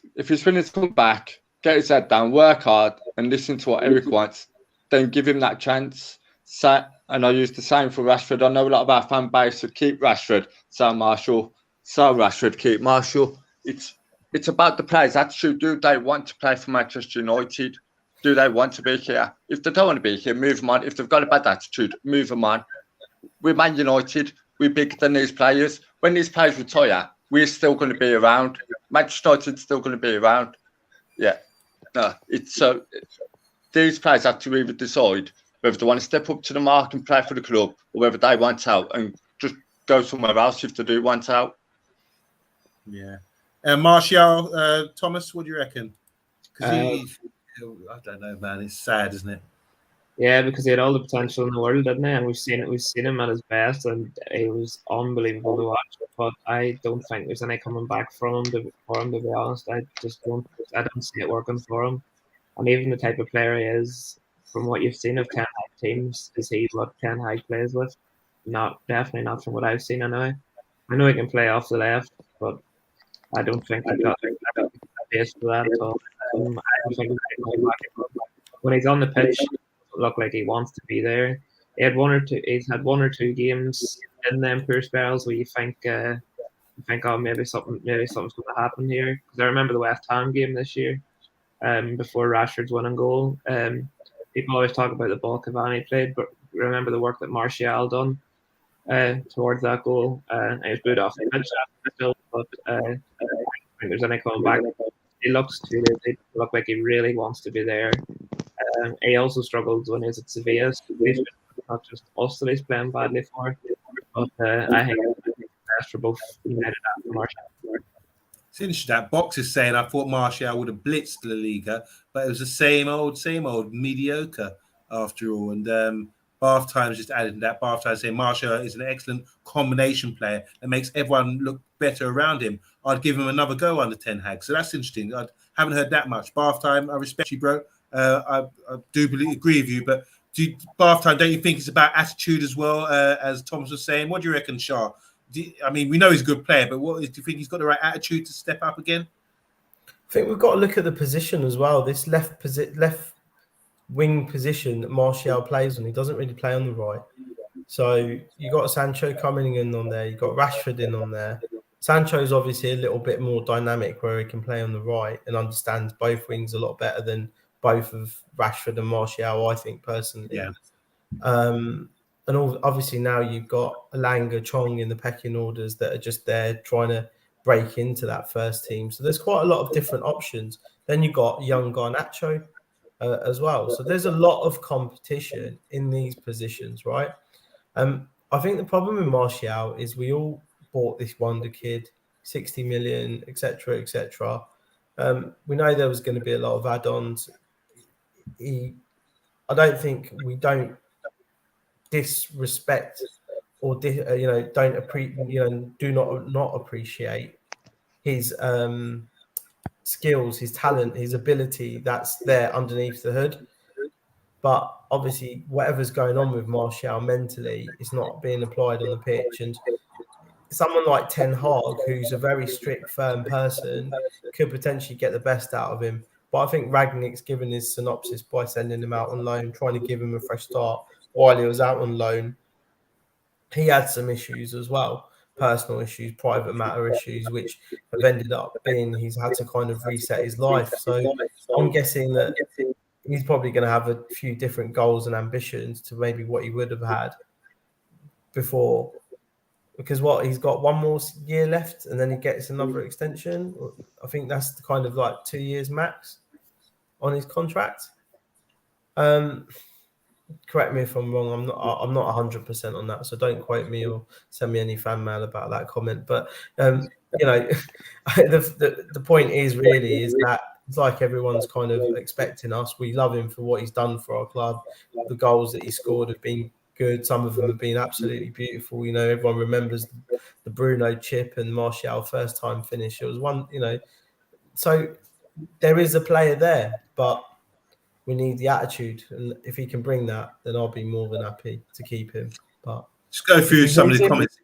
willing to come back, get his head down, work hard, and listen to what Eric wants, then give him that chance. And I use the same for Rashford. I know a lot of our fan base would keep Rashford, sell Martial, sell Rashford, keep Martial. It's about the players' attitude. Do they want to play for Manchester United? Do they want to be here? If they don't want to be here, move them on. If they've got a bad attitude, move them on. we're Man United. We're bigger than these players. When these players retire, we're still going to be around. Manchester United's still going to be around. Yeah. No, it's these players have to either decide whether they want to step up to the mark and play for the club, or whether they want out and just go somewhere else if they do want out. Yeah. Martial, Thomas, what do you reckon? Because I don't know, man. It's sad, isn't it? Yeah, because he had all the potential in the world, didn't he? And we've seen him at his best, and he was unbelievable to watch. But I don't think there's any coming back from him. To be honest, I don't see it working for him. And even the type of player he is, from what you've seen of Ten Hag teams, is he what Ten Hag plays with? Definitely not from what I've seen anyway. I know he can play off the left, but I don't think I got the pace for that at all. I don't think when he's on the pitch, it doesn't look like he wants to be there. He's had one or two games in them poor spells where you think, oh, maybe something's going to happen here. Because I remember the West Ham game this year, before Rashford's winning goal. People always talk about the ball Cavani played, but remember the work that Martial done towards that goal. He was booed off the pitch still, but I don't think there's any coming back. He looks like he really wants to be there. He also struggled when he was at Sevilla. So it's not just us that he's playing badly for, but I think it's best for both United and Martial. It's interesting that Box is saying I thought Martial would have blitzed La Liga, but it was the same old mediocre after all. And Bath Times just added to that. Bath Times saying Martial is an excellent combination player that makes everyone look better around him. I'd give him another go under Ten Hag. So that's interesting. I haven't heard that much. Bath Time, I respect you, bro. I do agree with you, but Bath Time, don't you think it's about attitude as well, as Thomas was saying? What do you reckon, Shah? I mean, we know he's a good player, but do you think he's got the right attitude to step up again? I think we've got to look at the position as well. This left wing position that Martial plays on, he doesn't really play on the right. So you got Sancho coming in on there, you got Rashford in on there. Sancho's obviously a little bit more dynamic where he can play on the right and understands both wings a lot better than both of Rashford and Martial, I think, personally. Yeah. And obviously now you've got Alanga, Chong in the pecking orders that are just there trying to break into that first team. So there's quite a lot of different options. Then you've got young Garnacho as well. So there's a lot of competition in these positions, right? I think the problem with Martial is we all bought this wonder kid, 60 million, etc., etc. We know there was going to be a lot of add-ons. I don't think we don't disrespect or do not appreciate his skills, his talent, his ability that's there underneath the hood. But obviously, whatever's going on with Martial mentally is not being applied on the pitch. And someone like Ten Hag, who's a very strict, firm person, could potentially get the best out of him. But I think Rangnick's given his synopsis by sending him out on loan, trying to give him a fresh start while he was out on loan. He had some issues as well, personal issues, private matter issues, which have ended up being he's had to kind of reset his life. So I'm guessing that he's probably going to have a few different goals and ambitions to maybe what he would have had before. Because he's got one more year left and then he gets another extension. I think that's the kind of like 2 years max on his contract. Correct me if I'm wrong. I'm not 100% on that, so don't quote me or send me any fan mail about that comment. But the point is that it's like everyone's kind of expecting us. We love him for what he's done for our club. The goals that he scored have been good. Some of them have been absolutely beautiful. Everyone remembers the Bruno chip and Martial first time finish. It was one. So there is a player there, but we need the attitude, and if he can bring that, then I'll be more than happy to keep him. But just go through some of the comments.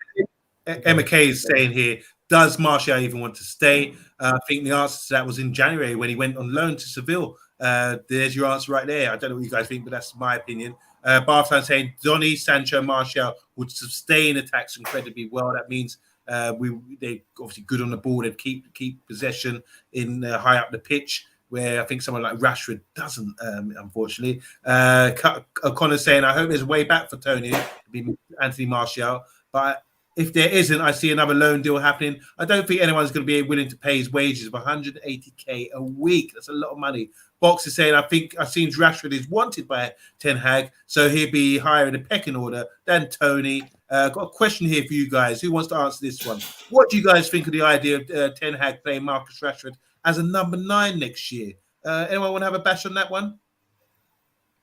Emma Kay is saying here, does Martial even want to stay? I think the answer to that was in January when he went on loan to Seville. There's your answer right there. I don't know what you guys think, but that's my opinion. Barthan saying Donny, Sancho, Martial would sustain attacks incredibly well. That means they obviously good on the ball. They'd keep possession in high up the pitch. where I think someone like Rashford doesn't, unfortunately. O'Connor saying, I hope there's a way back for Tony, be Anthony Martial. But if there isn't, I see another loan deal happening. I don't think anyone's going to be willing to pay his wages of 180k a week. That's a lot of money. Box is saying, I think I've seen Rashford is wanted by Ten Hag, so he'll be higher in the pecking order than Tony. Got a question here for you guys. Who wants to answer this one? What do you guys think of the idea of Ten Hag playing Marcus Rashford as a number 9 next year? Anyone want to have a bash on that one?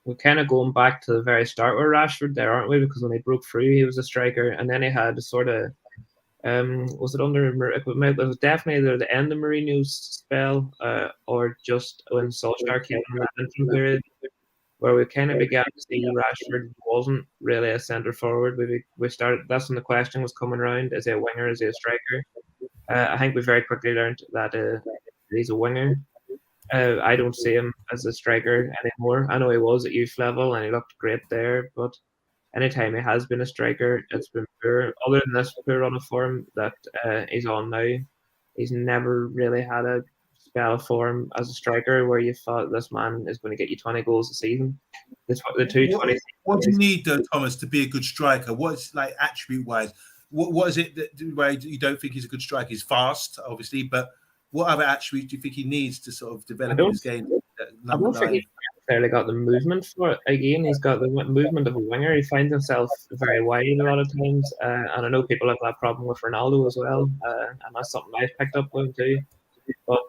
We're kind of going back to the very start with Rashford there, aren't we? Because when he broke through, he was a striker, and then he had a sort of was it under? It was definitely either the end of Mourinho's spell, or just when Solskjaer came in that interim period, where we kind of began to see Rashford wasn't really a centre forward. We started. That's when the question was coming around: is he a winger? Is he a striker? I think we very quickly learned that he's a winger. I don't see him as a striker anymore. I know he was at youth level and he looked great there, but anytime he has been a striker, it's been poor. Other than this poor run of form that he's on now, he's never really had a spell of form as a striker where you thought this man is going to get you 20 goals a season. What do you need, though, Thomas, to be a good striker? What's like attribute-wise? What is it that why you don't think he's a good striker? He's fast, obviously, but what other attributes do you think he needs to sort of develop his game? I don't think he's necessarily got the movement for it. Again, he's got the movement of a winger. He finds himself very wide a lot of times. And I know people have that problem with Ronaldo as well. And that's something I've picked up with him too. But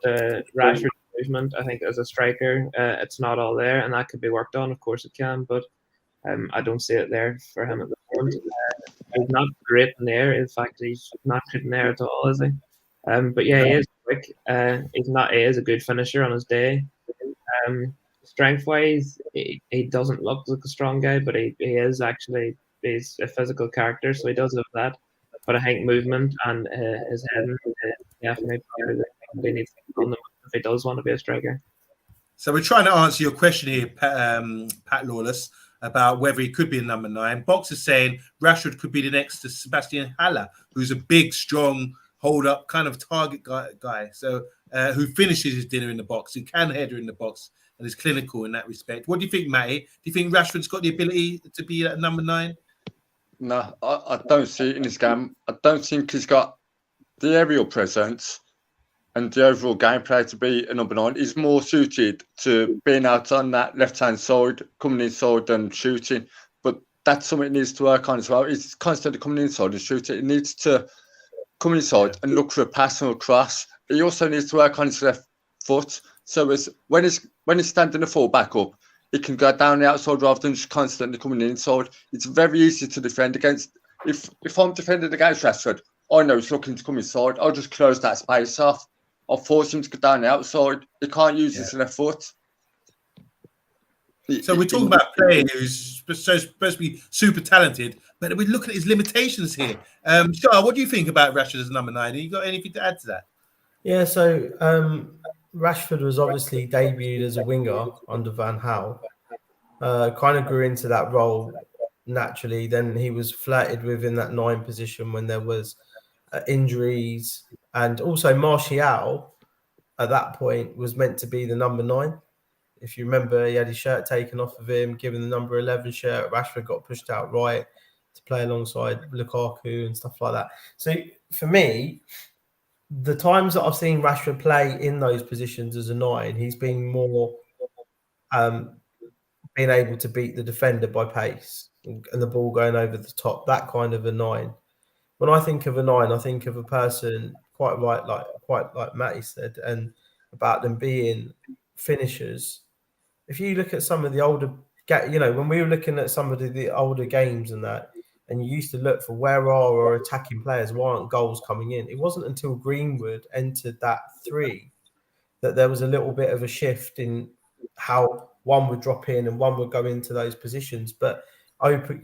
Rashford's movement, I think, as a striker, it's not all there. And that could be worked on. Of course it can. But I don't see it there for him at the moment. He's not great in the air. In fact, he's not good in the air at all, is he? But yeah, he is quick. He is a good finisher on his day. Strength-wise, he doesn't look like a strong guy, but he is actually, he's a physical character, so he does have that. But I think movement and his heading definitely he needs to on them if he does want to be a striker. So we're trying to answer your question here, Pat Lawless, about whether he could be a number 9. Box is saying Rashford could be the next to Sebastian Haller, who's a big, strong, hold-up kind of target guy. So who finishes his dinner in the box, who can header in the box, and is clinical in that respect. What do you think, Matty? Do you think Rashford's got the ability to be a number 9? No, I don't see it in his game. I don't think he's got the aerial presence and the overall gameplay to be a number 9. He's more suited to being out on that left-hand side, coming inside and shooting. But that's something he needs to work on as well. He's constantly coming inside and shooting. He needs to come inside and look for a pass or a cross. He also needs to work on his left foot. So when he's standing the full back up, he can go down the outside rather than just constantly coming inside. It's very easy to defend against. If I'm defending against Rashford, I know he's looking to come inside. I'll just close that space off. I'll force him to go down the outside. He can't use his left foot. So we're talking about a player who's supposed to be super talented, but we look at his limitations here. Shah, what do you think about Rashford as number 9? Have you got anything to add to that? Yeah, so Rashford was obviously debuted as a winger under Van Gaal. Kind of grew into that role naturally. Then he was flirted with in that 9 position when there was injuries, and also Martial at that point was meant to be the number 9. If you remember, he had his shirt taken off of him, given the number 11 shirt. Rashford got pushed out right to play alongside Lukaku and stuff like that. So for me, the times that I've seen Rashford play in those positions as a 9, he's been more being able to beat the defender by pace and the ball going over the top, that kind of a 9. When I think of a 9, I think of a person quite like Matty said, and about them being finishers. If you look at some of the older, when we were looking at some of the older games and that, and you used to look for where are our attacking players, why aren't goals coming in? It wasn't until Greenwood entered that 3 that there was a little bit of a shift in how one would drop in and one would go into those positions. But open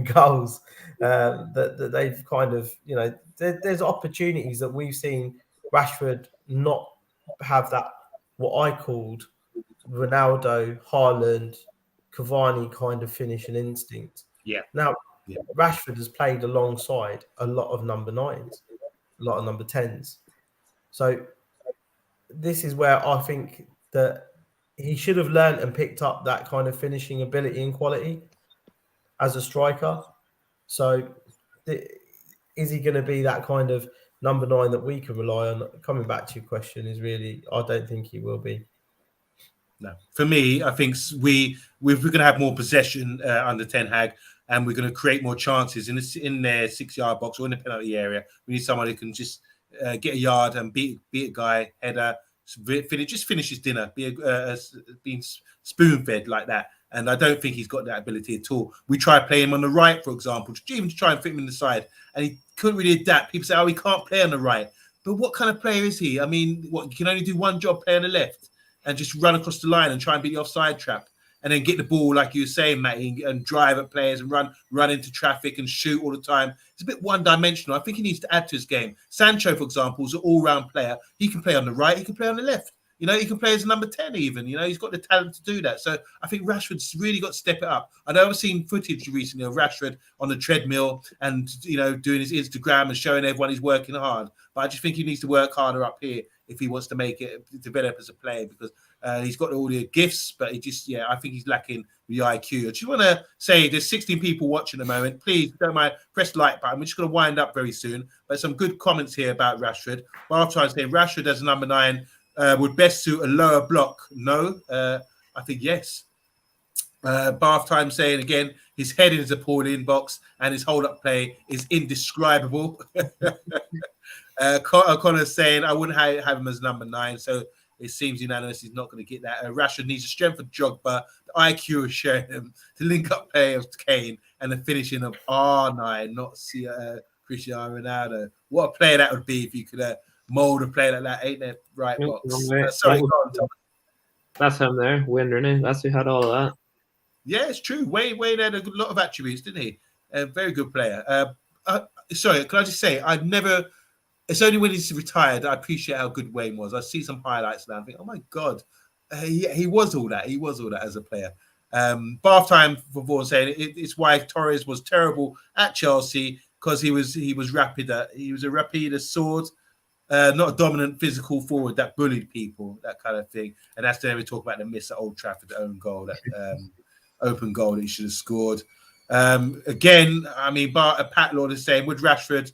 goals that they've kind of, there's opportunities that we've seen Rashford not have that, what I called Ronaldo, Haaland, Cavani kind of finishing instinct. Yeah. Now, Rashford has played alongside a lot of number 9s, a lot of number 10s. So this is where I think that he should have learned and picked up that kind of finishing ability and quality as a striker. So is he going to be that kind of number 9 that we can rely on? Coming back to your question is really, I don't think he will be. No, for me, I think we're going to have more possession under Ten Hag, and we're going to create more chances in their 6-yard box or in the penalty area. We need someone who can just get a yard and beat a guy, header, finish his dinner, being spoon fed like that. And I don't think he's got that ability at all. We tried playing him on the right, for example, even to try and fit him in the side, and he couldn't really adapt. People say, "Oh, he can't play on the right," but what kind of player is he? I mean, what, he can only do one job, play on the left and just run across the line and try and beat the offside trap, and then get the ball, like you were saying, Matty, and drive at players and run into traffic and shoot all the time. It's a bit one-dimensional. I think he needs to add to his game. Sancho, for example, is an all-round player. He can play on the right. He can play on the left. You know, he can play as a number 10 even. You know, he's got the talent to do that. So I think Rashford's really got to step it up. I know I've seen footage recently of Rashford on the treadmill and, you know, doing his Instagram and showing everyone he's working hard. But I just think he needs to work harder up here if he wants to make it, develop as a player, because he's got all the gifts, but he just, I think he's lacking the IQ. I just want to say there's 16 people watching at the moment. Please, don't mind, press the like button. We're just going to wind up very soon. But some good comments here about Rashford. Well, I'll say Rashford as a number 9 would best suit a lower block. No, I think yes. Bath Time saying again, his heading is appalling, box, and his hold-up play is indescribable. Connor's saying, I wouldn't have him as number 9, so it seems unanimous he's not going to get that. Rashford needs the strength of Drogba, the IQ of Sheringham, the link-up play of Kane, and the finishing of R9, not Cristiano Ronaldo. What a player that would be if you could mold a player like that, ain't it? Right, box. Sorry, that's him there, winner, isn't he? That's who had all of that. Yeah, it's true. Wayne had a lot of attributes, didn't he? A very good player. Sorry, can I just say, it's only when he's retired I appreciate how good Wayne was. I see some highlights now and think, oh my God, he was all that. He was all that as a player. Bath Time for Vaughan saying it's why Torres was terrible at Chelsea, because he was rapid. He was a rapid as sword. Not a dominant physical forward that bullied people, that kind of thing. And that's then we talk about the miss at Old Trafford, the own goal, that open goal that he should have scored. Again, I mean, Pat Lord is saying, would Rashford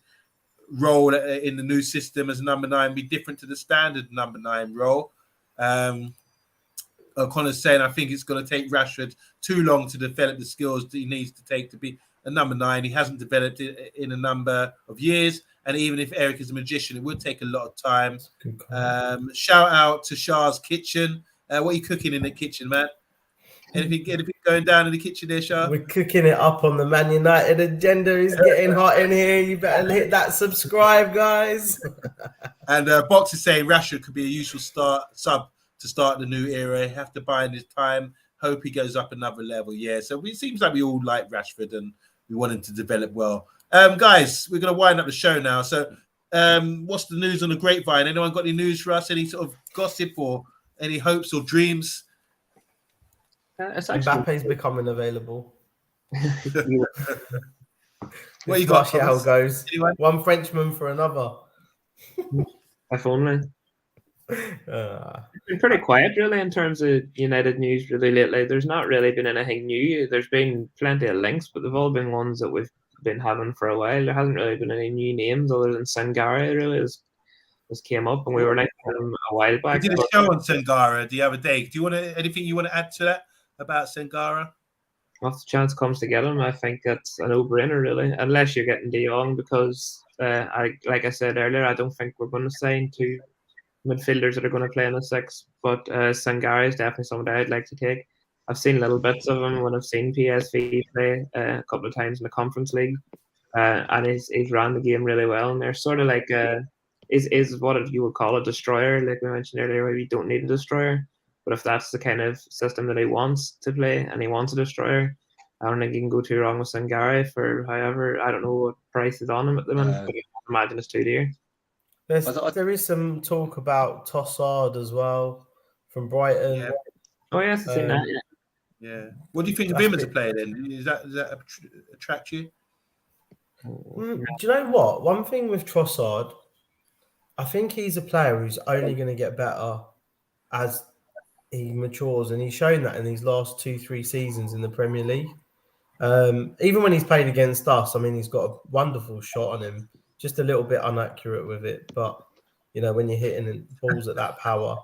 role in the new system as number 9 be different to the standard number 9 role? Connor's saying, I think it's going to take Rashford too long to develop the skills that he needs to take to be a number 9. He hasn't developed it in a number of years. And even if Eric is a magician, it would take a lot of time. Shout out to SHAH's kitchen. What are you cooking in the kitchen, man? Anything going down in the kitchen there, SHAH? We're cooking it up on the Man United agenda. Is getting hot in here. You better hit that subscribe, guys. And Box is saying Rashford could be a useful sub to start the new era. Have to buy in his time. Hope he goes up another level. Yeah, so it seems like we all like Rashford and we want him to develop well. Guys, we're going to wind up the show now. So what's the news on the grapevine? Anyone got any news for us? Any sort of gossip or any hopes or dreams? Mbappe's becoming available. What you got? How it goes. Anyway? One Frenchman for another. If only. It's been pretty quiet, really, in terms of United news really lately. There's not really been anything new. There's been plenty of links, but they've all been ones that we've been having for a while. There hasn't really been any new names other than Sangare, really, as came up, and we were next to him a while back. We did a show on Sangare the other day. Do you want anything you want to add to that about Sangare? Once the chance comes to get him, I think that's a no-brainer, really, unless you're getting De Jong, because like I said earlier, I don't think we're going to sign 2 midfielders that are going to play in the 6, but Sangare is definitely somebody I'd like to take. I've seen little bits of him when I've seen PSV play a couple of times in the Conference League, and he's ran the game really well. And they're sort of like is what you would call a destroyer, like we mentioned earlier. Where you don't need a destroyer, but if that's the kind of system that he wants to play and he wants a destroyer, I don't think you can go too wrong with Sangare for however, I don't know what price is on him at the moment, but I imagine it's too dear. There is some talk about Tossard as well from Brighton. Yeah. Oh yes, I've seen that. Yeah. What do you think of him as a player then? Does that attract you? Do you know what? One thing with Trossard, I think he's a player who's only going to get better as he matures, and he's shown that in these last 2-3 seasons in the Premier League. Even when he's played against us, I mean, he's got a wonderful shot on him, just a little bit inaccurate with it. But, you know, when you're hitting balls at that power.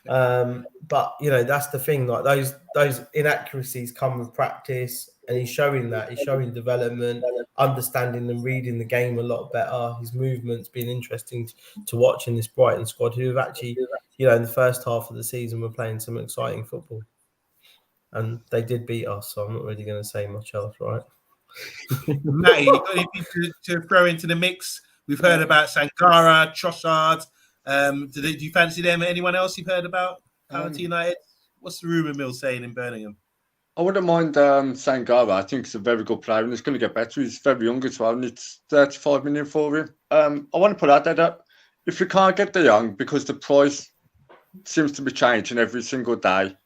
But, you know, that's the thing. Like those inaccuracies come with practice, and he's showing that. He's showing development, understanding and reading the game a lot better. His movement's been interesting to watch in this Brighton squad, who have actually, you know, in the first half of the season were playing some exciting football. And they did beat us, so I'm not really going to say much else, right? Matty, you got anything to throw into the mix? We've heard about Sangara, Trossard. Do you fancy them? Anyone else you've heard about? County United? What's the rumour mill saying in Birmingham? I wouldn't mind Sangara. I think he's a very good player and he's going to get better. He's very young as well, and it's 35 million for him. I want to put out that if you can't get De Jong because the price seems to be changing every single day,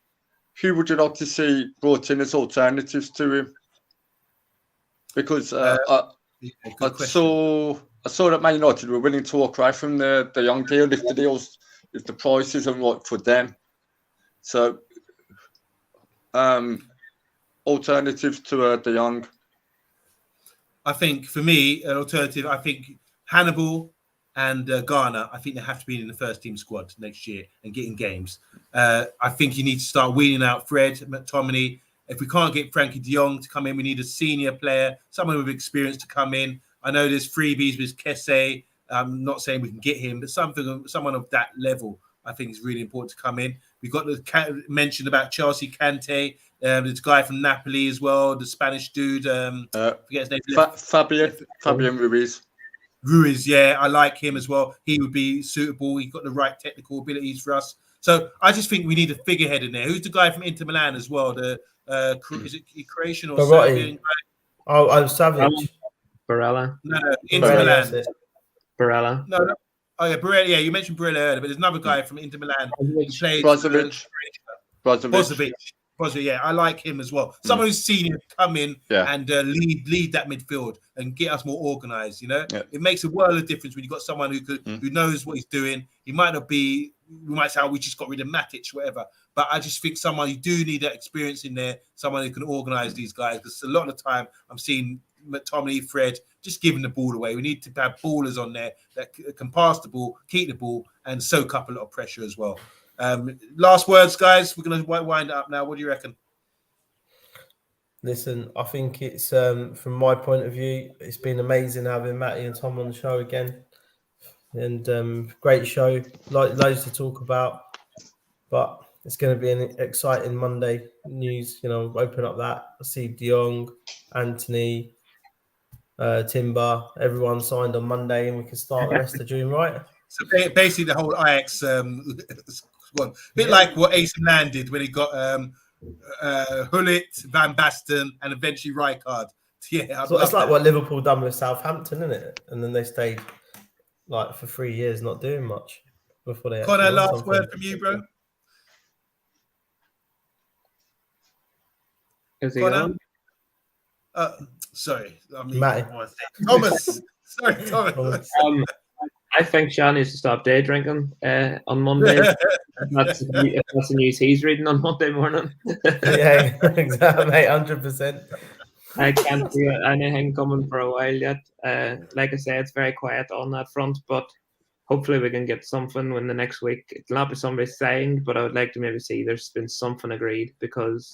who would you like to see brought in as alternatives to him? Because I saw that Man United were willing to walk away from the Young deal if the price isn't right for them. So alternatives to De Jong. I think for me, an alternative. I think Hannibal and Garner, I think they have to be in the first team squad next year and getting games. I think you need to start weaning out Fred, McTominay. If we can't get Frankie de Jong to come in, we need a senior player, someone with experience to come in. I know there's freebies with Kesse. I'm not saying we can get him, but someone of that level, I think is really important to come in. We've got the mention about Chelsea Kante. There's a guy from Napoli as well, the Spanish dude. Forget his name. Fabian Ruiz. Ruiz, yeah, I like him as well. He would be suitable. He's got the right technical abilities for us. So I just think we need a figurehead in there. Who's the guy from Inter Milan as well? Is it Croatian or Serbian guy? Oh, Savage. Barella. No, Inter Milan. Barella. No. Oh yeah, Barella. Yeah, you mentioned Barella earlier, but there's another guy from Inter Milan. Brozovic. Yeah, I like him as well. Someone who's senior come in and lead that midfield and get us more organised. You know, it makes a world of difference when you've got someone who knows what he's doing. He might not be. We might say, "Oh, we just got rid of Matic, whatever." But I just think you do need that experience in there. Someone who can organise these guys. Because a lot of the time, I'm seeing McTominay, Fred just giving the ball away. We need to have ballers on there that can pass the ball, keep the ball, and soak up a lot of pressure as well. Last words, guys. We're going to wind it up now. What do you reckon? Listen, I think it's from my point of view, it's been amazing having Matty and Tom on the show again, and great show, loads to talk about. But it's going to be an exciting Monday news. You know, open up that. I see De Jong, Anthony, Timber, everyone signed on Monday, and we can start the rest of June, right? So basically, the whole Ajax squad, a bit like what AC Milan did when he got Hullet, Van Basten, and eventually Rijkaard. Yeah, so it's like what Liverpool done with Southampton, isn't it? And then they stayed like for 3 years not doing much before they. Connor, last word from you, bro. Is he Connor? on? Sorry, Matty. Thomas. Sorry, Thomas. I think SHAH needs to stop day drinking on Monday. That's the news he's reading on Monday morning. Yeah, exactly, mate, 100%. I can't see anything coming for a while yet. Like I say, it's very quiet on that front, but hopefully we can get something in the next week. It'll not be somebody signed, but I would like to maybe see there's been something agreed, because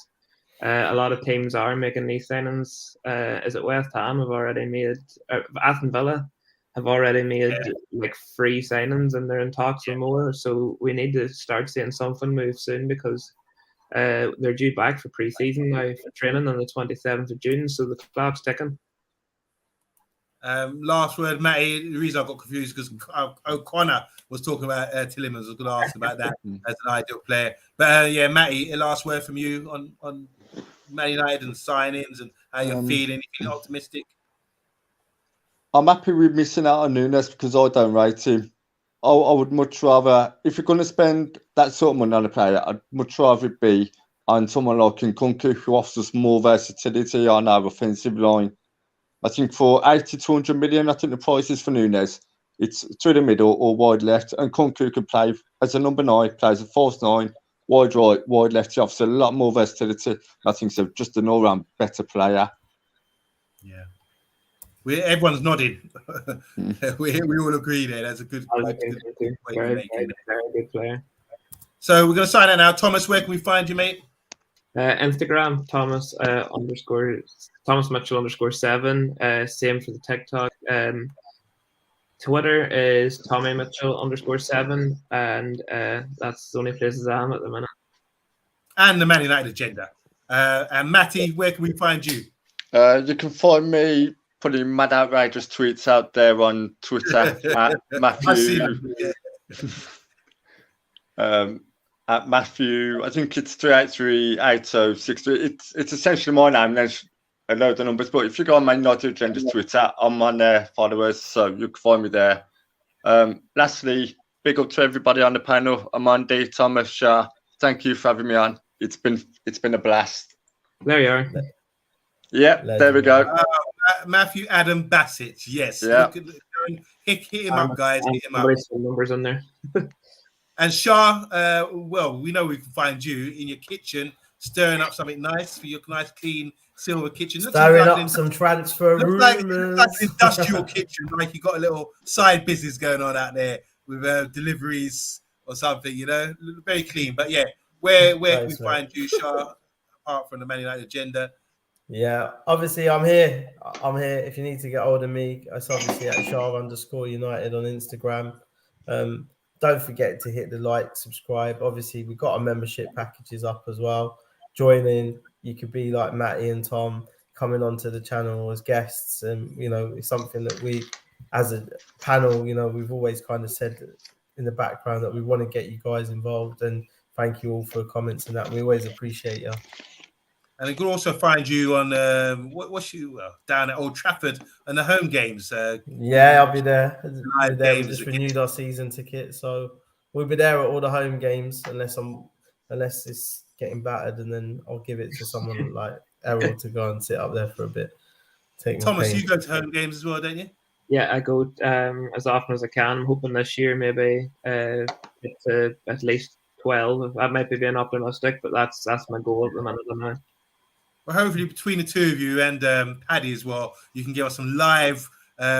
a lot of teams are making these signings. Is it West Ham have already made, Aston Villa have already made like 3 signings, and they're in talks for more. So we need to start seeing something move soon, because they're due back for pre-season now for training on the 27th of June. So the clock's ticking. Last word, Matty. The reason I got confused because O'Connor was talking about Tillemans. I was going to ask about that as an ideal player. But Matty, a last word from you on Man United and signings and how you're feeling. You feeling optimistic? I'm happy with missing out on Nunes because I don't rate him. I would much rather, if you're going to spend that sort of money on a player, I'd much rather it be on someone like Nkunku, who offers us more versatility on our offensive line. I think for 80 to 100 million, I think the price is for Nunes. it's through the middle or wide left. And Kunku can play as a number 9, plays a false 9, wide right, wide left. He offers a lot more versatility. I think so. Just an all-round better player. Yeah. Everyone's nodding. we all agree there. That's a good very good player. So we're going to sign out now. Thomas, where can we find you, mate? Instagram, Thomas Mitchell _7. Same for the TikTok. Twitter is Tommy Mitchell _7, and that's the only places I am at the minute. And the Man United agenda. And Matty, where can we find you? You can find me putting mad outrageous tweets out there on Twitter at Matthew. At Matthew, I think it's 3838063. It's essentially my name. There's a load of numbers, but if you go on my United Agenda's Twitter, I'm on there, followers, so you can find me there. Lastly, big up to everybody on the panel. OMONDI, Thomas, SHAH. Thank you for having me on. It's been a blast. There you are. Yeah, there we go. Matthew Adam Bassett. Yes. Yeah. Hit him up, guys. Hit him up. Numbers in there. And SHAH, well, we know we can find you in your kitchen, stirring up something nice for your nice, clean silver kitchen. Stirring up some transfer rumors. Like an industrial kitchen, like you got a little side business going on out there with deliveries or something, you know, very clean. But yeah, where can we find you, SHAH, apart from the Man United agenda? Yeah, obviously I'm here. If you need to get hold of me, it's obviously at SHAH_United on Instagram. Don't forget to hit the like, subscribe. Obviously, we've got our membership packages up as well. Join in. You could be like Matty and Tom coming onto the channel as guests. And, you know, it's something that we, as a panel, you know, we've always kind of said in the background that we want to get you guys involved. And thank you all for comments and that. We always appreciate you. And you can also find you on down at Old Trafford and the home games. Yeah, I'll be there. Live games. We just renewed our season ticket, so we'll be there at all the home games unless it's getting battered, and then I'll give it to someone like Errol to go and sit up there for a bit. Thomas, you go to home games as well, don't you? Yeah, I go as often as I can. I'm hoping this year maybe get to at least 12. I might be being optimistic, but that's my goal at the minute. Well, hopefully between the two of you and Paddy as well, you can give us some live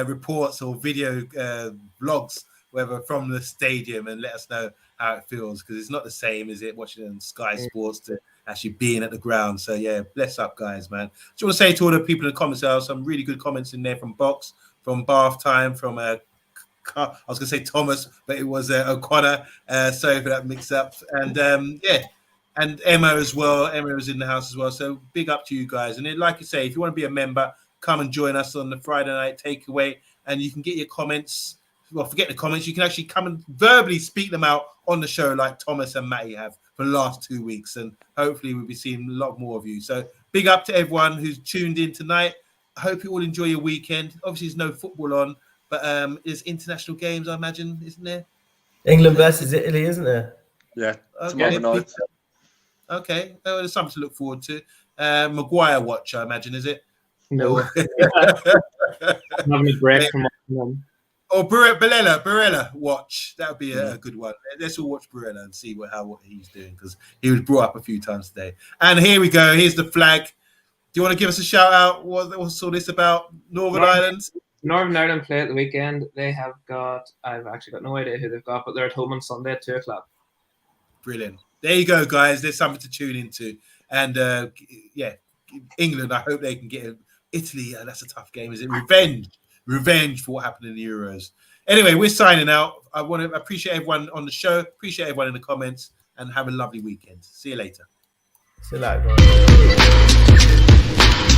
reports or video vlogs, whatever, from the stadium, and let us know how it feels, because it's not the same, is it, watching on Sky Sports to actually being at the ground. So yeah, bless up, guys, man. Just want to say to all the people in the comments, there are some really good comments in there from Box, from Bath Time, from I was going to say Thomas, but it was O'Connor. Sorry for that mix-up. And yeah. And Emma as well. Emma was in the house as well. So big up to you guys. And then, like I say, if you want to be a member, come and join us on the Friday night takeaway. And you can get your comments. Well, forget the comments. You can actually come and verbally speak them out on the show like Thomas and Matty have for the last 2 weeks. And hopefully we'll be seeing a lot more of you. So big up to everyone who's tuned in tonight. I hope you all enjoy your weekend. Obviously, there's no football on, but there's international games, I imagine, isn't there? England versus Italy, isn't there? Yeah, tomorrow night. Okay, there's something to look forward to. Maguire watch, I imagine, is it? No. Having a break from them. Or Barella watch. That would be a good one. Let's all watch Barella and see what he's doing, because he was brought up a few times today. And here we go. Here's the flag. Do you want to give us a shout out? What's all this about? Northern Ireland? Northern Ireland play at the weekend. They have got, I've actually got no idea who they've got, but they're at home on Sunday at 2:00. Brilliant. There you go, guys. There's something to tune into. And yeah, England, I hope they can get Italy. That's a tough game. Is it revenge for what happened in the Euros? Anyway, we're signing out. I want to appreciate everyone on the show, appreciate everyone in the comments, and have a lovely weekend. See you later. See you later, guys.